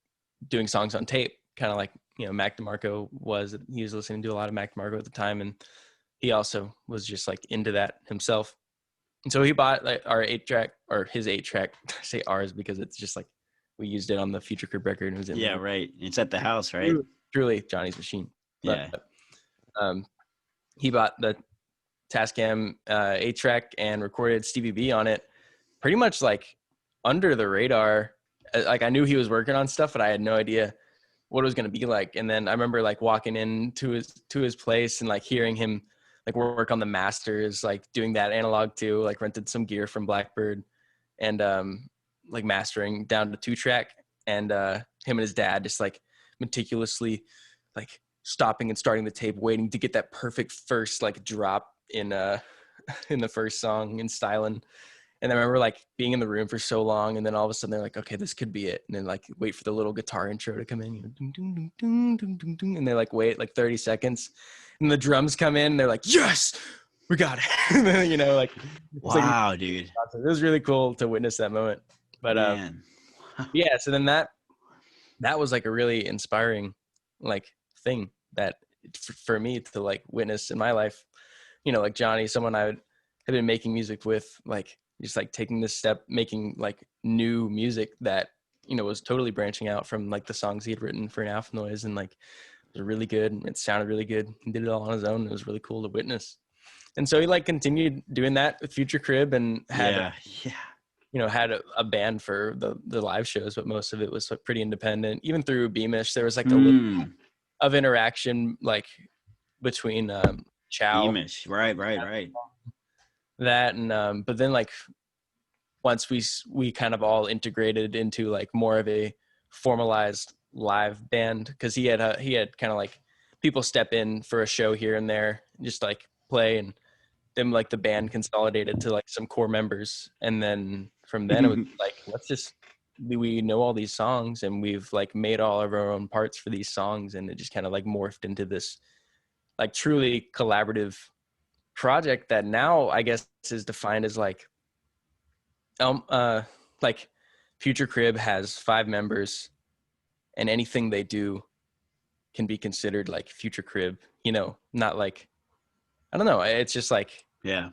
doing songs on tape, kind of like, you know, Mac DeMarco was. He was listening to a lot of Mac DeMarco at the time, and he also was just like into that himself. And so he bought like our 8-track, or his 8-track. I say ours because it's just like we used it on the Future Crib record. And it was in Yeah, right. It's at the house, right? Truly Johnny's machine. Yeah. But, he bought the Tascam 8-track and recorded Stevie B on it, pretty much like under the radar. Like I knew he was working on stuff, but I had no idea what it was going to be like. And then I remember like walking into his place and like hearing him like work on the masters, like doing that analog too, like rented some gear from Blackbird and like mastering down to 2-track, and him and his dad just like meticulously like stopping and starting the tape, waiting to get that perfect first like drop in in the first song in Stylin'. And I remember like being in the room for so long, and then all of a sudden they're like, okay, this could be it. And then like wait for the little guitar intro to come in, you know, ding, ding, ding, ding, ding, ding, ding. And they like wait like 30 seconds, and the drums come in, and they're like, yes, we got it. You know, like Wow, like, dude. it was really cool to witness that moment. But Man. yeah, so then that was like a really inspiring like thing that for me to like witness in my life. You know, like Johnny, someone I would have been making music with, like just like taking this step, making like new music that, you know, was totally branching out from like the songs he had written for NAF Noise, and like it was really good. It sounded really good. He did it all on his own. It was really cool to witness. And so he like continued doing that with Future Crib, and had you know, had a band for the live shows, but most of it was like pretty independent. Even through Beamish, there was like a little of interaction like between Chow. Beamish. Right. That and but then like once we kind of all integrated into like more of a formalized live band, because he had kind of like people step in for a show here and there, just like play, and then like the band consolidated to like some core members, and then from then it was like, let's just, we know all these songs, and we've like made all of our own parts for these songs, and it just kind of like morphed into this like truly collaborative project that now I guess is defined as like like Future Crib has 5 members, and anything they do can be considered like Future Crib, you know, not like, I don't know, it's just like, yeah,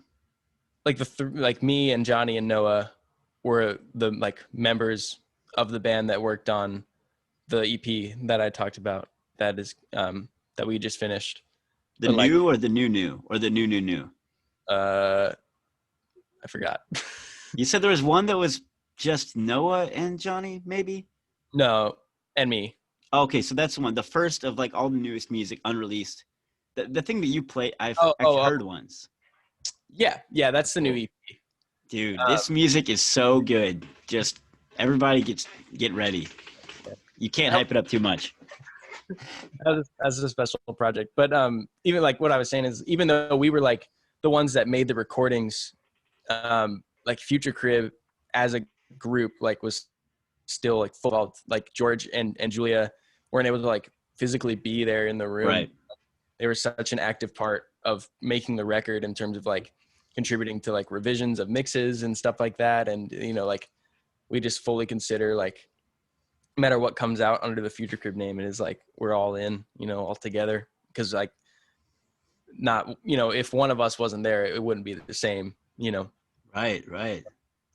like like me and Johnny and Noah were the like members of the band that worked on the EP that I talked about, that is that we just finished. The but new like, or the new or the new I forgot. You said there was one that was just Noah and Johnny, maybe? No, and me. Okay, so that's the one. The first of like all the newest music unreleased. The thing that you play, I've actually heard once. Yeah, that's the new EP. Dude, this music is so good. Just everybody get ready. You can't hype it up too much. As a special project. But even like what I was saying is, even though we were like the ones that made the recordings, like Future Crib as a group like was still like full of, like George and Julia weren't able to like physically be there in the room. Right. They were such an active part of making the record in terms of like contributing to like revisions of mixes and stuff like that. And, you know, like we just fully consider like no matter what comes out under the Future Crib name, it is like we're all in, you know, all together. Because like not, you know, if one of us wasn't there, it wouldn't be the same, you know. Right.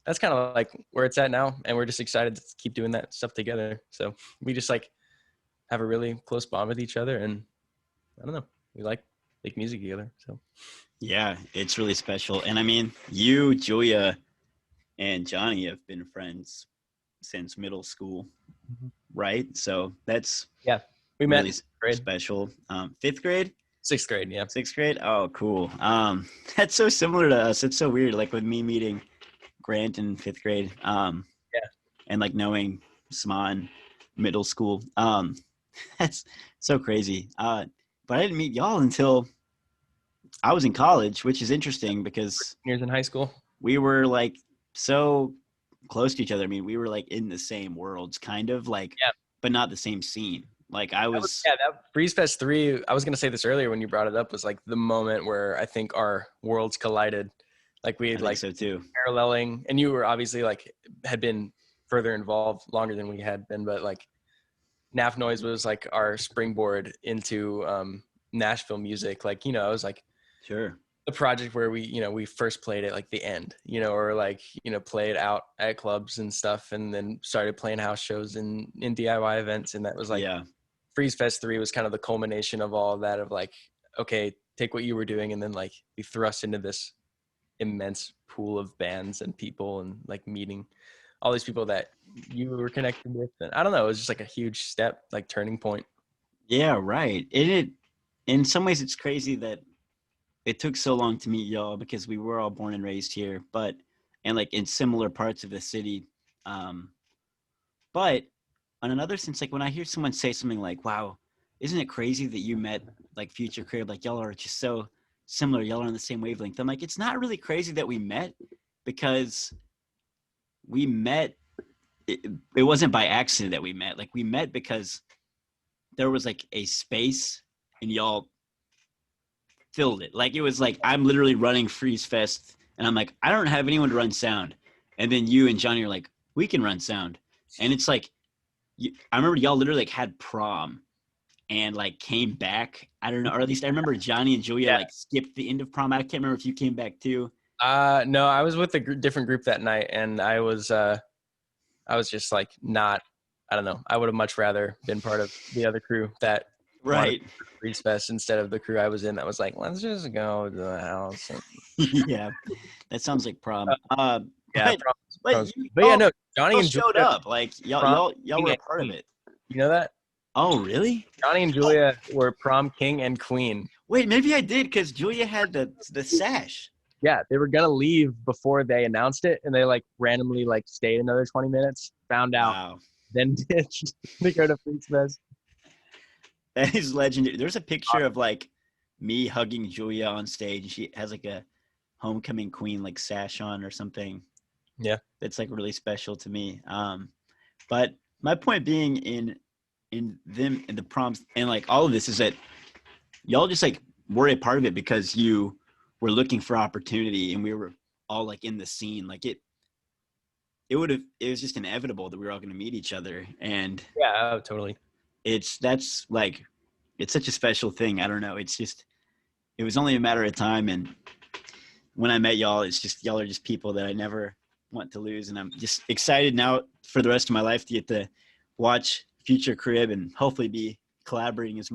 That's kind of like where it's at now, and we're just excited to keep doing that stuff together. So we just like have a really close bond with each other, and I don't know, we like make music together. So yeah, it's really special. And I mean, you, Julia, and Johnny have been friends since middle school, Mm-hmm. right? So that's we really met grade. special. Fifth grade, Sixth grade. Yeah. sixth grade. Oh, cool. That's so similar to us. It's so weird. Like with me meeting Grant in fifth grade. Yeah. And like knowing Sman middle school. That's so crazy. But I didn't meet y'all until I was in college, which is interesting because Years in high school. we were like so close to each other. I mean, we were like in the same worlds, kind of like, but not the same scene. Like I was. That Freeze Fest 3, I was going to say this earlier when you brought it up, was like the moment where I think our worlds collided. Like we had like so too. Paralleling, and you were obviously like had been further involved longer than we had been, but like NAF Noise was like our springboard into Nashville music. Like, you know, I was like, sure, the project where we first played at like the end, or like, played out at clubs and stuff, and then started playing house shows in DIY events. And that was like, Freeze Fest 3 was kind of the culmination of all of that, of like, okay, take what you were doing and then like be thrust into this immense pool of bands and people, and like meeting all these people that you were connected with. And I don't know, it was just like a huge step, like turning point. Yeah, right. It in some ways it's crazy that it took so long to meet y'all because we were all born and raised here, and like in similar parts of the city. But on another sense, like when I hear someone say something like, wow, isn't it crazy that you met like Future Crib? Like y'all are just so similar. Y'all are on the same wavelength. I'm like, it's not really crazy that we met, because we met. It wasn't by accident that we met. Like we met because there was like a space and y'all filled it. Like it was like, I'm literally running Freeze Fest and I'm like, I don't have anyone to run sound. And then you and Johnny are like, we can run sound. And it's like, I remember y'all literally like had prom and like came back. I don't know, or at least I remember Johnny and Julia like skipped the end of prom. I can't remember if you came back too. No, I was with a different group that night, and I was just like not. I don't know. I would have much rather been part of the other crew that Freeze Fest instead of the crew I was in that was like, let's just go to the house. Yeah, that sounds like prom. But no, Johnny and Julia showed up. Like y'all were a part of it. You know that? Oh, really? Johnny and Julia were prom king and queen. Wait, maybe I did, because Julia had the sash. Yeah, they were gonna leave before they announced it, and they like randomly like stayed another 20 minutes, found out, then ditched to go to Freeze Fest. That is legendary. There's a picture of like me hugging Julia on stage. She has like a homecoming queen like sash on or something. Yeah, that's like really special to me. But my point being in the proms and like all of this is that y'all just like were a part of it because you were looking for opportunity, and we were all like in the scene. Like it was just inevitable that we were all going to meet each other. And totally. That's like, it's such a special thing. I don't know. It was only a matter of time. And when I met y'all, it's just, y'all are just people that I never want to lose. And I'm just excited now for the rest of my life to get to watch Future Crib and hopefully be collaborating as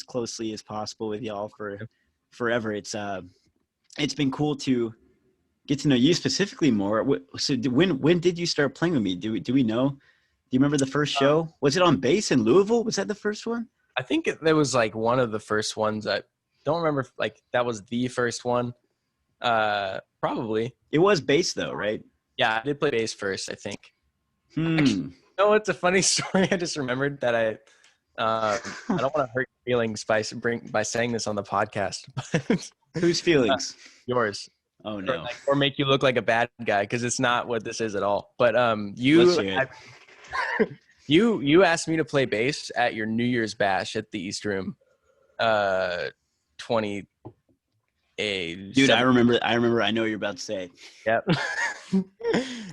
closely as possible with y'all for forever. It's been cool to get to know you specifically more. So when did you start playing with me? Do we know? Do you remember the first show? Was it on bass in Louisville? Was that the first one? I think that was like one of the first ones. I don't remember if like that was the first one. Probably. It was bass though, right? Yeah, I did play bass first, I think. Actually, it's a funny story. I just remembered that I don't want to hurt your feelings by saying this on the podcast. Whose feelings? Yours. Oh no. Or make you look like a bad guy, because it's not what this is at all. But you asked me to play bass at your New Year's bash at the East Room, 20. Dude, I remember. I know what you're about to say. Yep.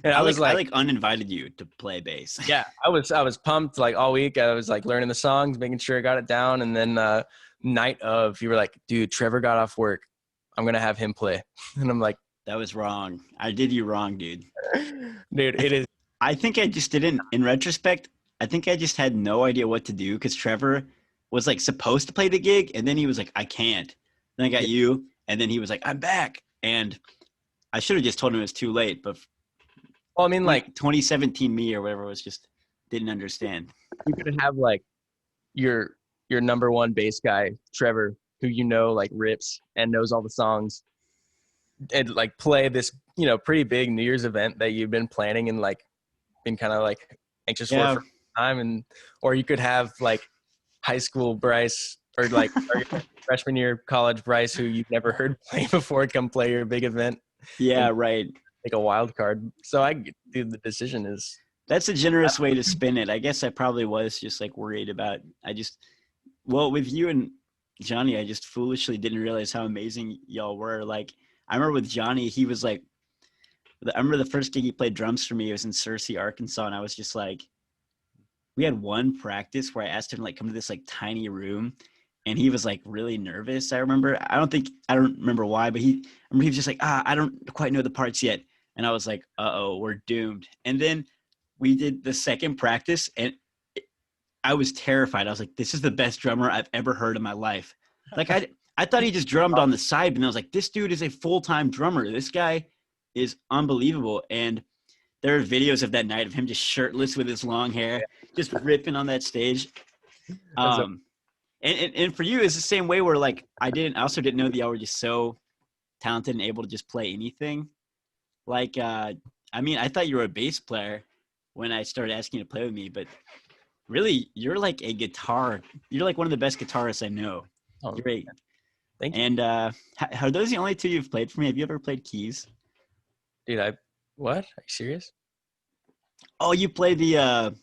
And I like uninvited you to play bass. Yeah, I was pumped like all week. I was like learning the songs, making sure I got it down, and then night of, you were like, dude, Trevor got off work. I'm gonna have him play. And I'm like, that was wrong. I did you wrong, dude. Dude, it is. I think I just didn't. In retrospect, I think I just had no idea what to do, because Trevor was like supposed to play the gig, and then he was like, I can't. Then I got you, and then he was like, I'm back. And I should have just told him it was too late, but Well, I mean, like 2017 me or whatever was just didn't understand. you could have like your number one bass guy, Trevor, who like rips and knows all the songs, and like play this pretty big New Year's event that you've been planning and like been kind of like anxious for time, and or you could have like high school Bryce or like or your freshman year college Bryce who you've never heard play before come play your big event. Yeah, right. Like a wild card. So the decision is. That's a generous way to spin it. I guess I probably was just like worried about. With you and Johnny, I just foolishly didn't realize how amazing y'all were. Like I remember with Johnny, he was like, I remember the first gig he played drums for me. It was in Searcy, Arkansas, and I was just like, we had one practice where I asked him to like come to this like tiny room, and he was like really nervous. I remember. I don't remember why, but he was just like, I don't quite know the parts yet, and I was like, we're doomed. And then we did the second practice, and I was terrified. I was like, this is the best drummer I've ever heard in my life. Like I thought he just drummed on the side, but I was like, this dude is a full-time drummer. This guy is unbelievable. And there are videos of that night of him just shirtless with his long hair, just ripping on that stage. And for you, it's the same way where like I also didn't know that y'all were just so talented and able to just play anything. Like, I thought you were a bass player when I started asking you to play with me, but really you're like you're like one of the best guitarists I know. Oh, great. Thank you. And are those the only two you've played for me? Have you ever played keys? Dude, what? Are you serious? Oh, you played the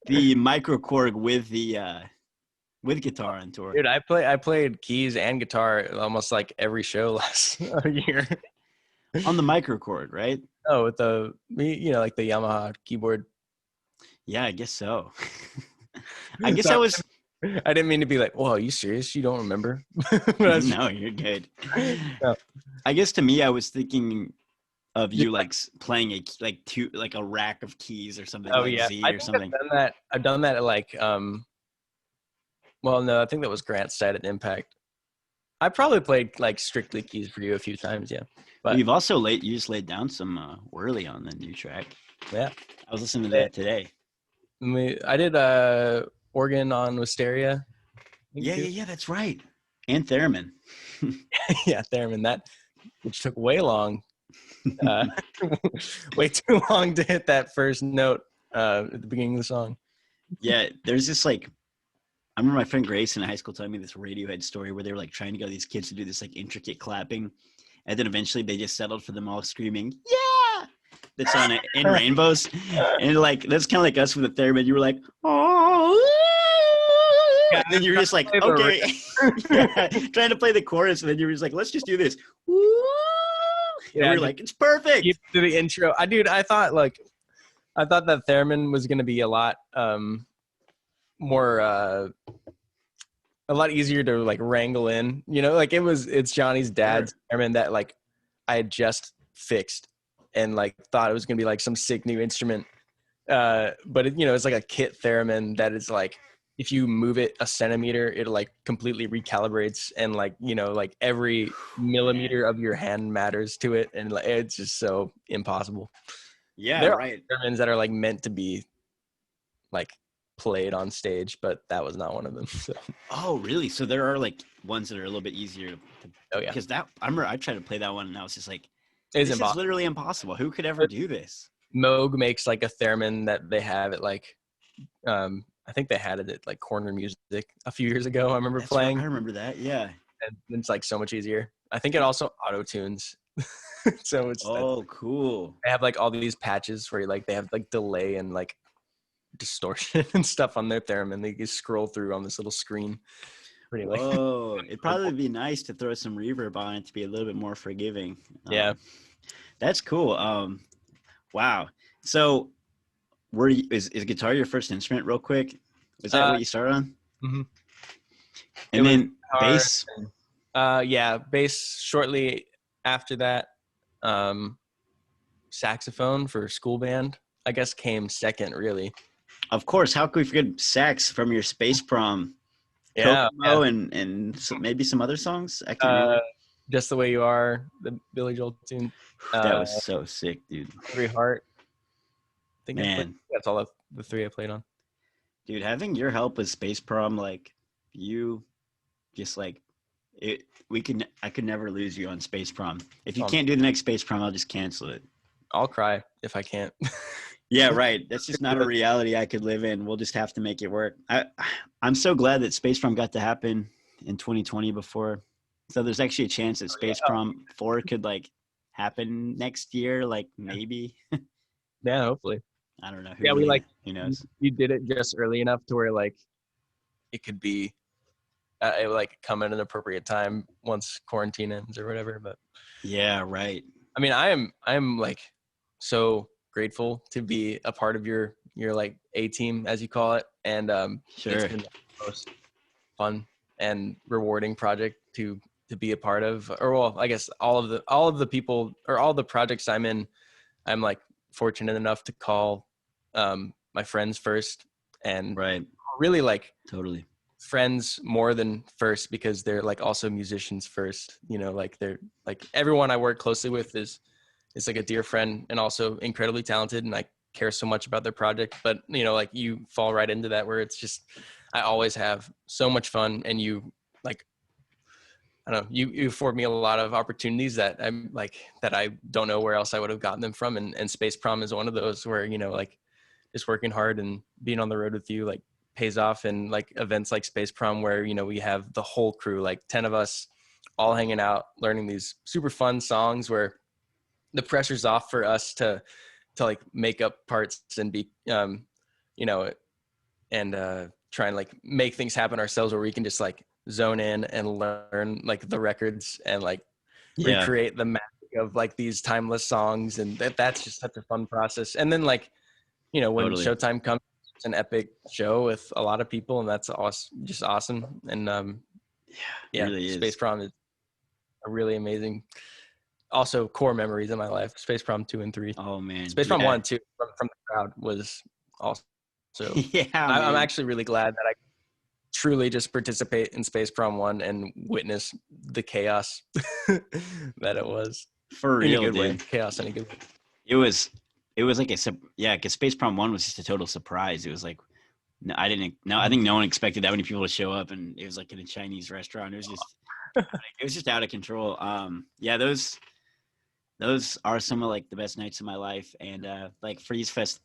microKORG with guitar on tour. Dude, I played keys and guitar almost like every show last year. On the microKORG, right? Oh, with like the Yamaha keyboard. Yeah, I guess so. I guess I didn't mean to be like, whoa, are you serious? You don't remember? No, you're good. No. I guess to me, I was thinking of you like playing a rack of keys or something. Oh, like yeah. Z or something. I've done that at like, well, no, I think that was Grant's side at Impact. I probably played like strictly keys for you a few times, yeah. But you've also you just laid down some whirly on the new track. Yeah. I was listening to that today. I did organ on Wisteria. Yeah, that's right. And theremin. Yeah, theremin. Which took way long. Way too long to hit that first note at the beginning of the song. Yeah, there's this like, I remember my friend Grace in high school telling me this Radiohead story where they were like trying to get these kids to do this like intricate clapping, and then eventually they just settled for them all screaming, "Yeah!" That's on it in rainbows, and like that's kind of like us with the theremin. You were like, "Oh," and then you were just like, "Okay," yeah, trying to play the chorus, and then you were just like, "Let's just do this." Yeah, we were like, "It's perfect." Keep to the intro. I thought that theremin was gonna be a lot more a lot easier to like wrangle in, like it's Johnny's dad's theremin that like I had just fixed and like thought it was gonna be like some sick new instrument, but it's like a kit theremin that is like if you move it a centimeter it like completely recalibrates, and like like every millimeter of your hand matters to it, and like it's just so impossible. There are theremins that are like meant to be like played on stage, but that was not one of them. So. Oh, really? So there are like ones that are a little bit easier oh yeah, because I remember I tried to play that one and I was just like, this is literally impossible. Who could ever do this? Moog makes like a theremin that they have at like I think they had it at like Corner Music a few years ago. I remember playing. Right. I remember that. Yeah. And it's like so much easier. I think it also auto tunes. So it's cool. They have like all these patches where they have like delay and like distortion and stuff on their theremin. They just scroll through on this little screen. Whoa, it'd probably be nice to throw some reverb on it to be a little bit more forgiving. Yeah, that's cool. Wow. So, is guitar your first instrument? Real quick, is that what you started on? Mm-hmm. And then bass. Yeah, bass. Shortly after that, saxophone for school band. I guess came second, really. Of course. How could we forget sax from your Space Prom? Yeah, Kokomo and maybe some other songs. I can't remember. Just the Way You Are, the Billy Joel tune. That was so sick, dude. Every Heart. I think Man, that's all the 3 I played on. dude, having your help with Space Prom, like you, just like it. I could never lose you on Space Prom. If you can't do the next Space Prom, I'll just cancel it. I'll cry if I can't. Yeah, right. That's just not a reality I could live in. We'll just have to make it work. I'm so glad that Space Prom got to happen in 2020 before. So there's actually a chance that Space Prom 4 could like happen next year, like maybe. Yeah, hopefully. I don't know. Who knows? You did it just early enough to where like it could be it would like come at an appropriate time once quarantine ends or whatever. But yeah, right. I mean, I am like so grateful to be a part of your like A team, as you call it, and Sure. it's been the most fun and rewarding project to be a part of. Or well, I guess all of the people or all the projects I'm in, I'm like fortunate enough to call my friends first, and Right. really like Totally. friends more than first, because they're like also musicians first, you know, like they're like everyone I work closely with is like a dear friend and also incredibly talented, and I care so much about their project. But you know, like you fall right into that where it's just I always have so much fun, and you like I don't know, you afford me a lot of opportunities that I'm like that I don't know where else I would have gotten them from, and Space Prom is one of those where, you know, like just working hard and being on the road with you like pays off. And like events like Space Prom where, you know, we have the whole crew, like 10 of us all hanging out, learning these super fun songs where the pressure's off for us to like make up parts and be, you know, and try and like make things happen ourselves, where we can just like zone in and learn like the records and like recreate the magic of like these timeless songs. And that's just such a fun process. And then like, you know, when Showtime comes, it's an epic show with a lot of people, and that's just awesome. And yeah, really Space Prom is a really amazing, also core memories in my life. Space Prom 2 and 3. Oh man, Space Prom 1 too from the crowd was also. Yeah, I'm actually really glad that I truly just participate in Space Prom 1 and witness the chaos that it was. For real, in a good dude. way. Chaos in a good way. It was like because Space Prom 1 was just a total surprise. It was like, I think no one expected that many people to show up, and it was like in a Chinese restaurant. It was just, it was just out of control. Yeah, those are some of like the best nights of my life. And like Freeze Fest,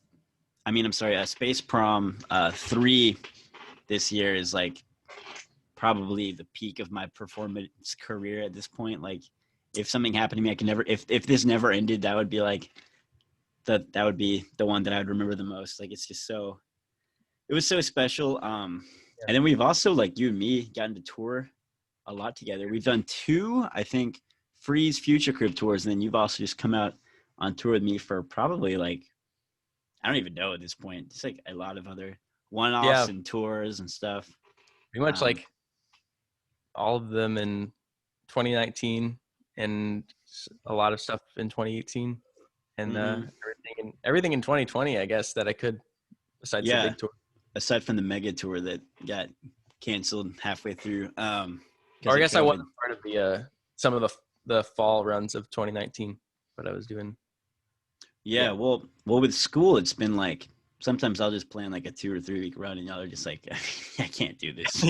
Space Prom 3 this year is like probably the peak of my performance career at this point. Like if something happened to me, I can never, if this never ended, that would be like, that would be the one that I would remember the most. Like, it's just so, it was so special. And then we've also, like, you and me gotten to tour a lot together. We've done 2, I think, Freeze Future Crib tours. And then you've also just come out on tour with me for probably like, I don't even know at this point. Just like a lot of other one-offs and tours and stuff. Pretty much like all of them in 2019 and a lot of stuff in 2018. And everything in 2020, I guess, that I could, besides the big tour. Aside from the mega tour that got canceled halfway through. Or I guess I wasn't part of the some of the fall runs of 2019, but I was doing. Yeah, well, with school, it's been like sometimes I'll just plan like a 2 or 3 week run, and y'all are just like, I can't do this.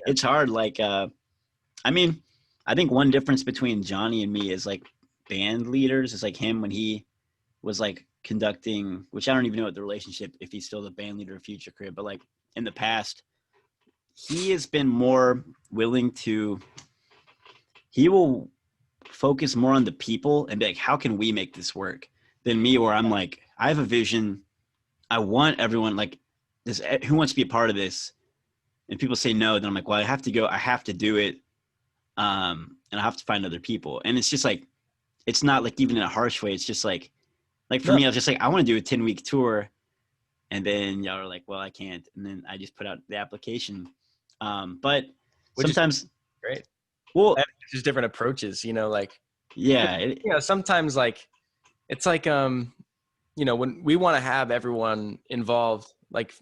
It's hard. Like, I think one difference between Johnny and me is like, band leaders is like him when he was like conducting, which I don't even know what the relationship, if he's still the band leader of Future Crib, but like in the past, he has been more willing to, he will focus more on the people and be like, how can we make this work, than me, where I'm like, I have a vision. I want everyone like this, who wants to be a part of this? And people say no, then I'm like, well, I have to go, I have to do it. And I have to find other people. And it's just like, it's not like even in a harsh way. It's just like for me, I was just like, I want to do a 10-week tour. And then y'all are like, well, I can't. And then I just put out the application. But which sometimes great. Well, just different approaches, you know, like, sometimes like, it's like, you know, when we want to have everyone involved, like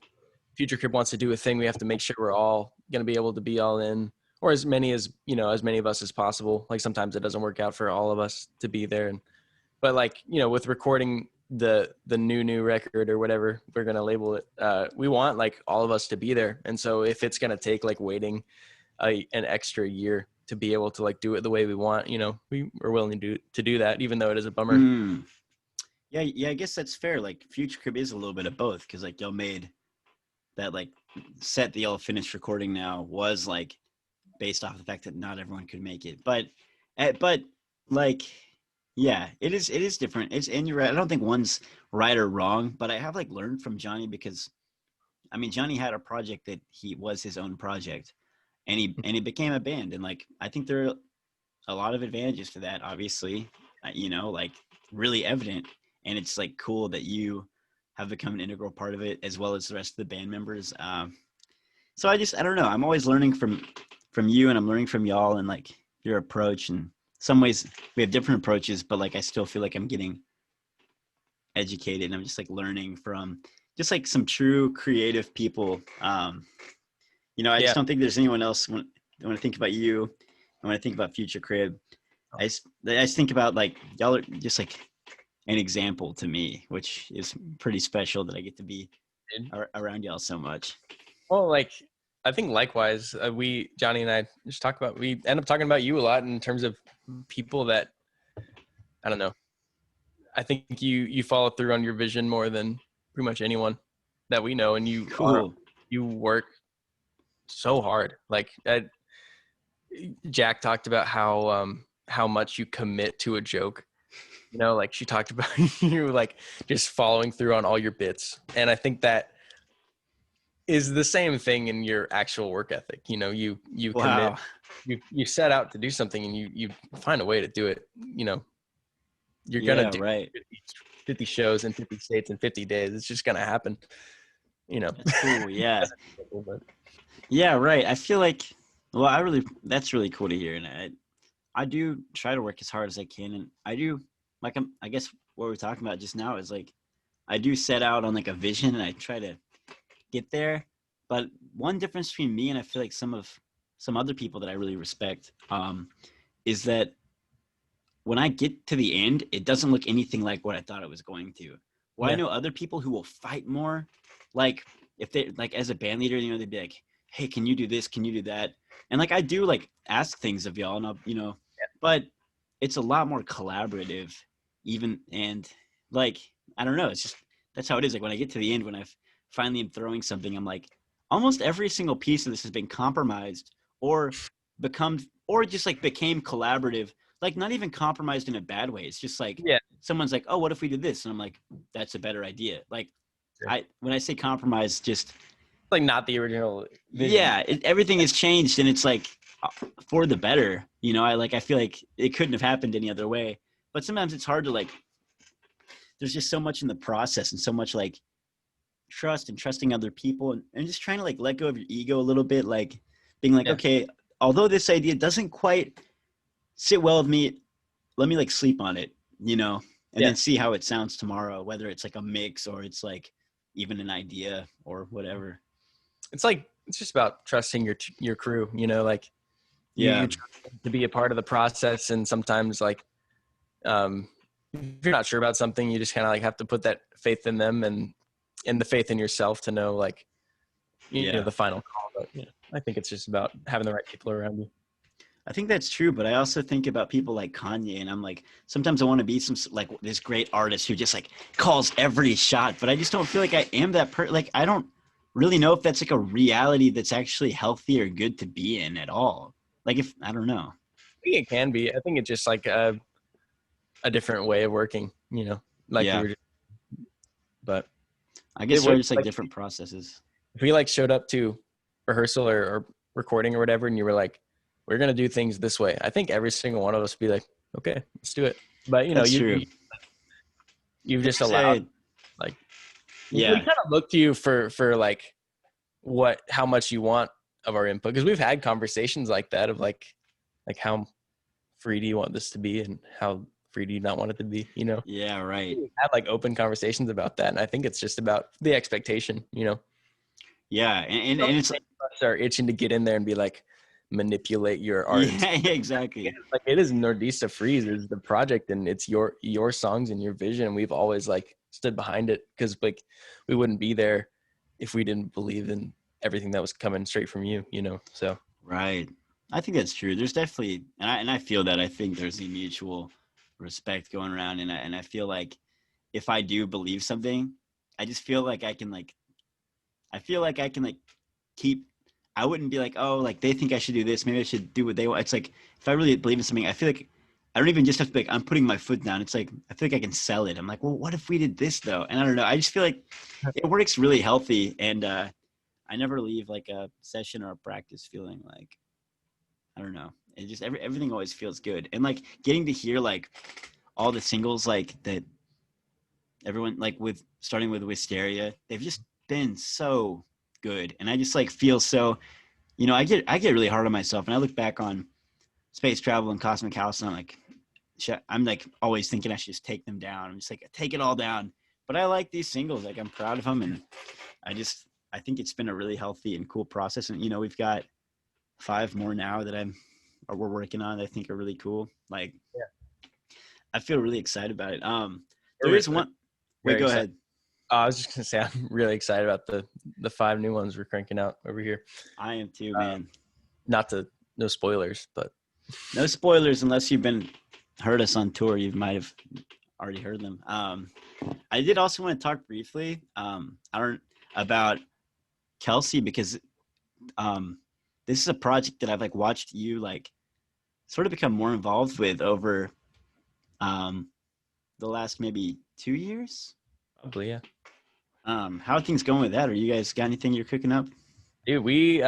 Future Crib wants to do a thing, we have to make sure we're all going to be able to be all in. or as many as, as many of us as possible. Like sometimes it doesn't work out for all of us to be there. But like, with recording the new record or whatever we're going to label it, we want like all of us to be there. And so if it's going to take like waiting an extra year to be able to like do it the way we want, we are willing to do that, even though it is a bummer. Yeah, I guess that's fair. Like Future Crib is a little bit of both, because like y'all made that like set that y'all finished recording now was like based off the fact that not everyone could make it, but like, yeah, it is different. And you're right. I don't think one's right or wrong, but I have like learned from Johnny, because I mean, Johnny had a project that he was his own project, and he became a band. And like, I think there are a lot of advantages to that, obviously, like really evident. And it's like cool that you have become an integral part of it, as well as the rest of the band members. So I don't know. I'm always learning from you, and I'm learning from y'all, and like your approach. And some ways we have different approaches, but like I still feel like I'm getting educated, and I'm just like learning from just like some true creative people. I just don't think there's anyone else. When I think about you, and when I think about Future Crib, I just think about like y'all are just like an example to me, which is pretty special that I get to be around y'all so much. Well, like, I think likewise, Johnny and I we end up talking about you a lot in terms of people that, I don't know. I think you follow through on your vision more than pretty much anyone that we know. And you work so hard. Like Jack talked about how much you commit to a joke. Like she talked about you like just following through on all your bits. And I think that is the same thing in your actual work ethic. You Wow. commit, you set out to do something, and you find a way to do it. You're going to do 50 shows in 50 states in 50 days. It's just going to happen. That's cool. Yeah. Yeah. Right. I feel like, that's really cool to hear. And I do try to work as hard as I can. And I do, like, I guess what we're talking about just now is like, I do set out on like a vision, and I try to get there. But one difference between me and I feel like some other people that I really respect, is that when I get to the end, it doesn't look anything like what I thought it was going to. Well, yeah. I know other people who will fight more. Like if they like as a band leader, they'd be like, "Hey, can you do this? Can you do that?" And like I do like ask things of y'all, and I'll, but it's a lot more collaborative, even. And like I don't know, it's just that's how it is. Like when I get to the end, when I've finally am throwing something, I'm like, almost every single piece of this has been compromised or just like became collaborative. Like not even compromised in a bad way. It's just like someone's like, "Oh, what if we did this?" And I'm like, "That's a better idea." Like when I say compromise, just like not the original vision. Yeah, everything has changed, and it's like for the better. I feel like it couldn't have happened any other way. But sometimes it's hard to like. There's just so much in the process, and so much like trust and trusting other people, and just trying to like let go of your ego a little bit, like being like, okay, although this idea doesn't quite sit well with me, let me like sleep on it, and then see how it sounds tomorrow, whether it's like a mix or it's like even an idea or whatever. It's just about trusting your crew, like you to be a part of the process. And sometimes like if you're not sure about something, you just kind of like have to put that faith in them and the faith in yourself to know like the final call. But I think it's just about having the right people around you. I think that's true, but I also think about people like Kanye, and I'm like, sometimes I want to be like this great artist who just like calls every shot, but I just don't feel like I am that like I don't really know if that's like a reality that's actually healthy or good to be in at all. Like I don't know. I think it can be. I think it's just like a different way of working, but I guess they're just like different processes. If we like showed up to rehearsal or recording or whatever, and you were like, "We're going to do things this way," I think every single one of us would be like, "Okay, let's do it." But you've just allowed like, we kind of look to you for like how much you want of our input. Cause we've had conversations like that of like how free do you want this to be? And how free do you not want it to be? Yeah. Right. We've had like open conversations about that. And I think it's just about the expectation, Yeah. And it's like are itching to get in there and be like, manipulate your art. Yeah, exactly. Like it is Nordista Freeze is the project, and it's your songs and your vision. We've always like stood behind it because like we wouldn't be there if we didn't believe in everything that was coming straight from you, you know. So Right. I think that's true. There's definitely, and I feel that. I think there's a mutual respect going around, and I feel like if I do believe something, I just feel like I can like, I feel like I can like keep. I wouldn't be like, oh, like they think I should do this. Maybe I should do what they want. It's like if I really believe in something, I feel like I don't even just have to be like I'm putting my foot down. It's like I feel like I can sell it. I'm like, well, what if we did this though? And I don't know. I just feel like it works really healthy, and I never leave like a session or a practice feeling like I don't know. It just everything always feels good, and like getting to hear like all the singles like that everyone like with starting with Wisteria, they've just been so good, and I just like feel so. You know, I get really hard on myself, and I look back on Space Travel and Cosmic House, and I'm like always thinking I should just take them down. I'm just like take it all down, but I like these singles. Like I'm proud of them, and I think it's been a really healthy and cool process. And, you know, we've got 5 more now that we're working on that I think are really cool. Like, yeah. I feel really excited about it. There is one. Wait, go ahead. I was just going to say, I'm really excited about the 5 new ones we're cranking out over here. I am too, man. No spoilers, but. No spoilers unless you've heard us on tour. You might have already heard them. I did also want to talk briefly about Kelsey, because this is a project that I've like watched you like sort of become more involved with over the last maybe 2 years. Probably, yeah. How are things going with that? Are you guys got anything you're cooking up? Dude, we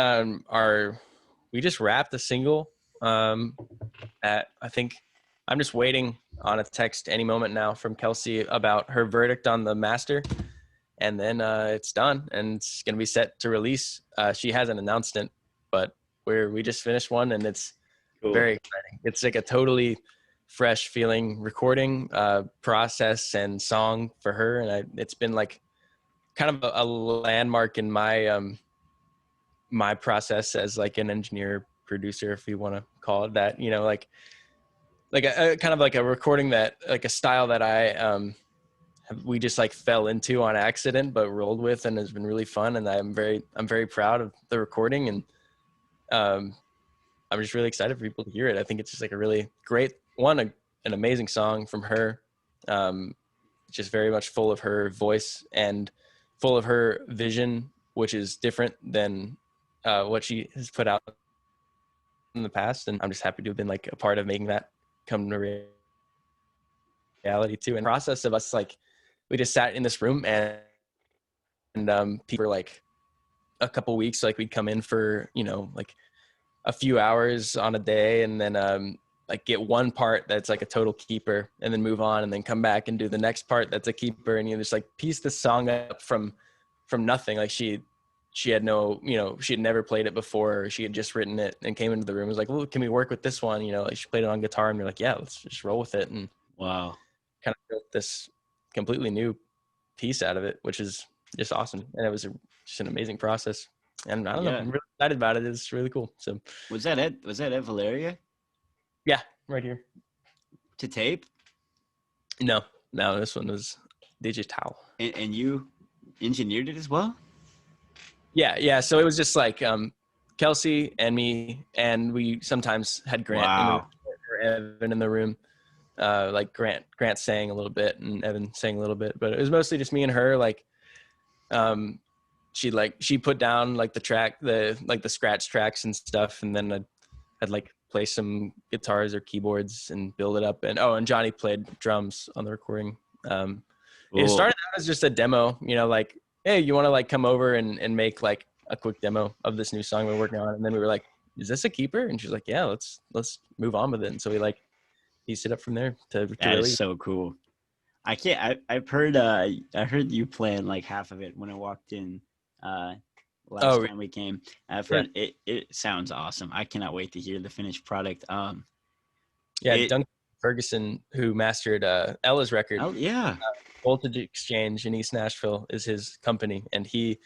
just wrapped a single I think I'm just waiting on a text any moment now from Kelsey about her verdict on the master. And then it's done and it's going to be set to release. She hasn't announced it, but we just finished one, and it's cool. Very exciting. It's like a totally fresh feeling recording process and song for her. And it's been like kind of a landmark in my my process as like an engineer producer, if you want to call it that, you know, like a kind of like a recording that like a style that we just like fell into on accident, but rolled with, and has been really fun. And I'm very proud of the recording, and I'm just really excited for people to hear it. I think it's just like a really great one, an amazing song from her. Just very much full of her voice and full of her vision, which is different than what she has put out in the past. And I'm just happy to have been like a part of making that come to reality too. And the process of us, like, we just sat in this room and people were like a couple weeks, like we'd come in for, you know, like a few hours on a day, and then like get one part that's like a total keeper, and then move on, and then come back and do the next part that's a keeper. And you just like piece the song up from nothing. Like she had no, you know, she had never played it before, or she had just written it and came into the room. It was like, well, can we work with this one? You know, like she played it on guitar, and we're like, yeah, let's just roll with it. And wow, kind of built this completely new piece out of it, which is just awesome. And it was just an amazing process. And I don't know, I'm really excited about it. It's really cool. So was that at Valeria? Yeah, right here. To tape? No, this one was digital. And you engineered it as well? Yeah. So it was just like Kelsey and me, and we sometimes had Grant or Evan in the room. Like Grant sang a little bit and Evan sang a little bit, but it was mostly just me and her. Like she put down like the track, the scratch tracks and stuff, and then I'd like play some guitars or keyboards and build it up. And Johnny played drums on the recording. It started out as just a demo, you know, like, hey, you want to like come over and make like a quick demo of this new song we're working on? And then we were like, is this a keeper? And she's like, yeah, let's move on with it. And so we like pieced it up from there to that really. Is so cool. I've heard I heard you playing like half of it when I walked in last time we came. I've heard it sounds awesome. I cannot wait to hear the finished product. Duncan Ferguson, who mastered Ella's record. Oh yeah. Voltage Exchange in East Nashville is his company, and he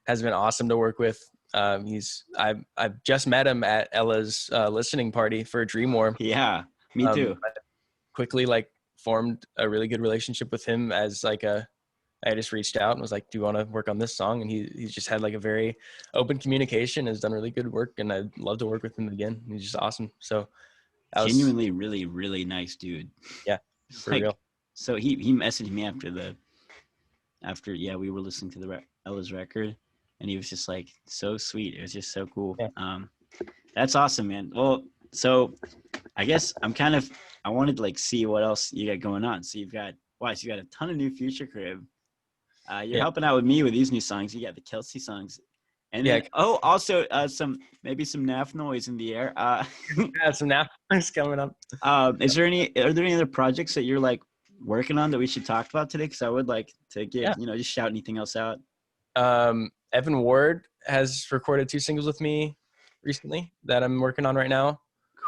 has been awesome to work with. I've just met him at Ella's listening party for Dream War. Yeah, me too. I quickly like formed a really good relationship with him as like I just reached out and was like, do you want to work on this song? And he's just had like a very open communication, has done really good work, and I'd love to work with him again. He's just awesome. So genuinely really, really nice dude. Yeah, for real. So he messaged me after we were listening to the Ella's record, and he was just like so sweet. It was just so cool. Yeah. That's awesome, man. Well, so I guess I wanted to like see what else you got going on. So you got a ton of new Future Crib. You're helping out with me with these new songs. You got the Kelsey songs, and then also some NAF noise in the air. Some NAF noise coming up. Are there any other projects that you're like working on that we should talk about today? Because I would like to get just shout anything else out. Evan Ward has recorded 2 singles with me recently that I'm working on right now.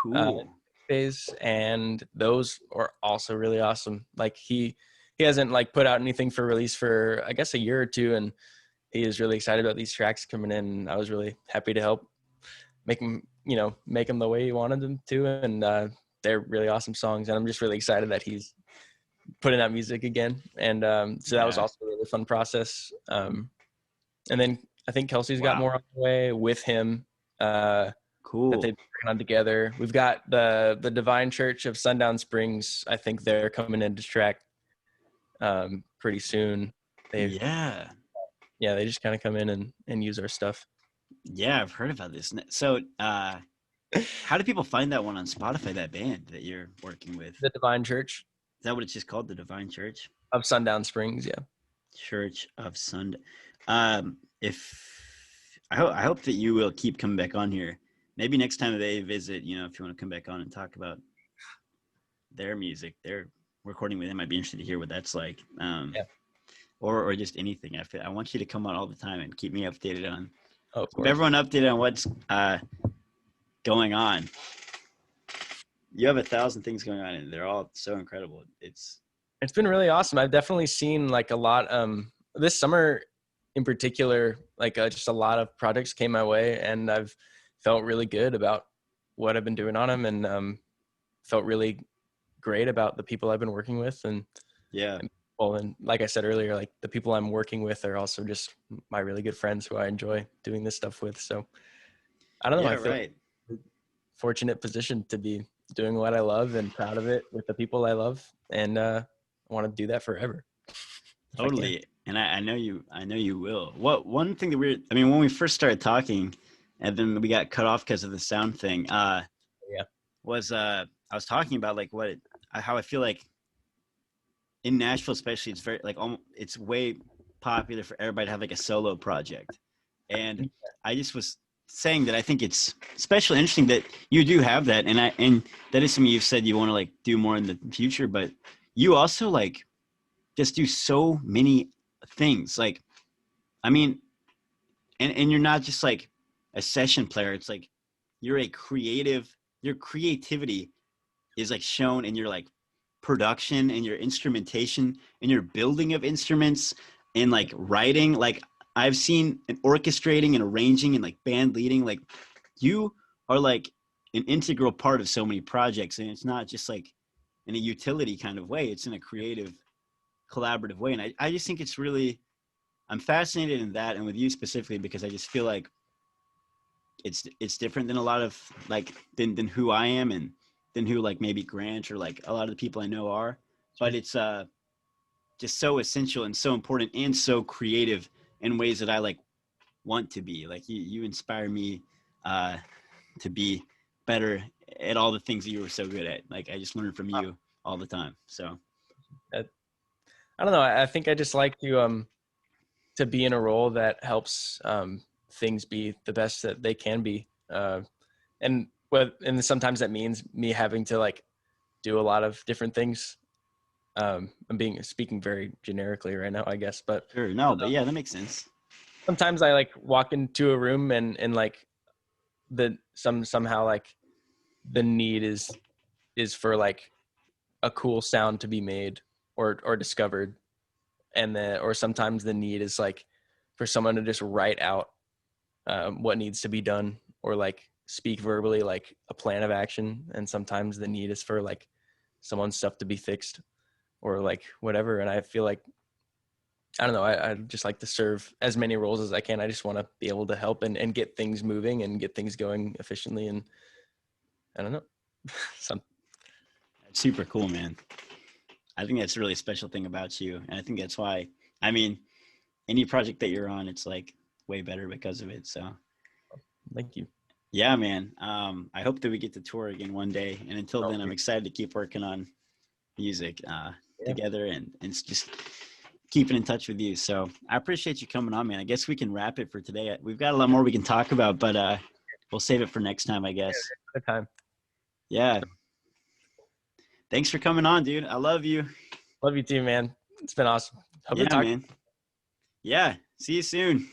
Cool. Phase, and those are also really awesome. Like he hasn't like put out anything for release for I guess a year or two, and he is really excited about these tracks coming in. I was really happy to help make them the way he wanted them to, and they're really awesome songs, and I'm just really excited that he's putting out music again. And so that was also a really fun process. And then I think Kelsey's got more on the way with him. Cool. That they've working on together. We've got the Divine Church of Sundown Springs. I think they're coming into track pretty soon. They just kind of come in and use our stuff. Yeah, I've heard about this. So how do people find that one on Spotify, that band that you're working with? The Divine Church. Is that what it's just called? The Divine Church of Sundown Springs. Yeah. Church of Sundown. If I hope that you will keep coming back on here. Maybe next time they visit, if you want to come back on and talk about their music, their recording with them, I'd be interested to hear what that's like. Or just anything. I want you to come on all the time and keep me updated on. Oh, keep everyone updated on what's going on. You have 1,000 things going on, and they're all so incredible. It's been really awesome. I've definitely seen like a lot. This summer, in particular, like just a lot of projects came my way, and I've felt really good about what I've been doing on them, and felt really great about the people I've been working with. And and like I said earlier, like the people I'm working with are also just my really good friends who I enjoy doing this stuff with. So I don't know. I feel fortunate position to be doing what I love and proud of it with the people I love, and I want to do that forever. Totally. And I know you will. One thing that when we first started talking, and then we got cut off because of the sound thing. Was I was talking about like how I feel like in Nashville, especially, it's very like it's way popular for everybody to have like a solo project, and I just was saying that I think it's especially interesting that you do have that, and that is something you've said you want to like do more in the future, but you also like just do so many things. Like, I mean, and you're not just like a session player. It's like your creativity is like shown in your like production and your instrumentation and your building of instruments and like writing. Like I've seen an orchestrating and arranging and like band leading. Like you are like an integral part of so many projects, and it's not just like in a utility kind of way. It's in a creative, collaborative way. And I just think it's really, I'm fascinated in that, and with you specifically, because I just feel like it's different than a lot of like than who I am and than who like maybe Grant or like a lot of the people I know are, but it's just so essential and so important and so creative in ways that I like want to be. Like you inspire me to be better at all the things that you were so good at. Like I just learn from you all the time. So I don't know. I think I just like to be in a role that helps things be the best that they can be. And sometimes that means me having to like do a lot of different things. I'm speaking very generically right now, I guess, but sure. No, but yeah, that makes sense. Sometimes I like walk into a room and like somehow like the need is for like a cool sound to be made or discovered, or sometimes the need is like for someone to just write out what needs to be done, or like speak verbally like a plan of action, and sometimes the need is for like someone's stuff to be fixed or like whatever. And I feel like, I don't know, I just like to serve as many roles as I can. I just want to be able to help and get things moving and get things going efficiently. And I don't know. That's super cool, man. I think that's a really special thing about you. And I think that's why, I mean, any project that you're on, it's like way better because of it. So thank you. Yeah, man. I hope that we get to tour again one day. And until then, I'm excited to keep working on music together and just keeping in touch with you. So I appreciate you coming on, man. I guess we can wrap it for today. We've got a lot more we can talk about, but we'll save it for next time, I guess. Yeah, time. Yeah. Thanks for coming on, dude. I love you. Love you too, man. It's been awesome. Yeah, man. Yeah. See you soon.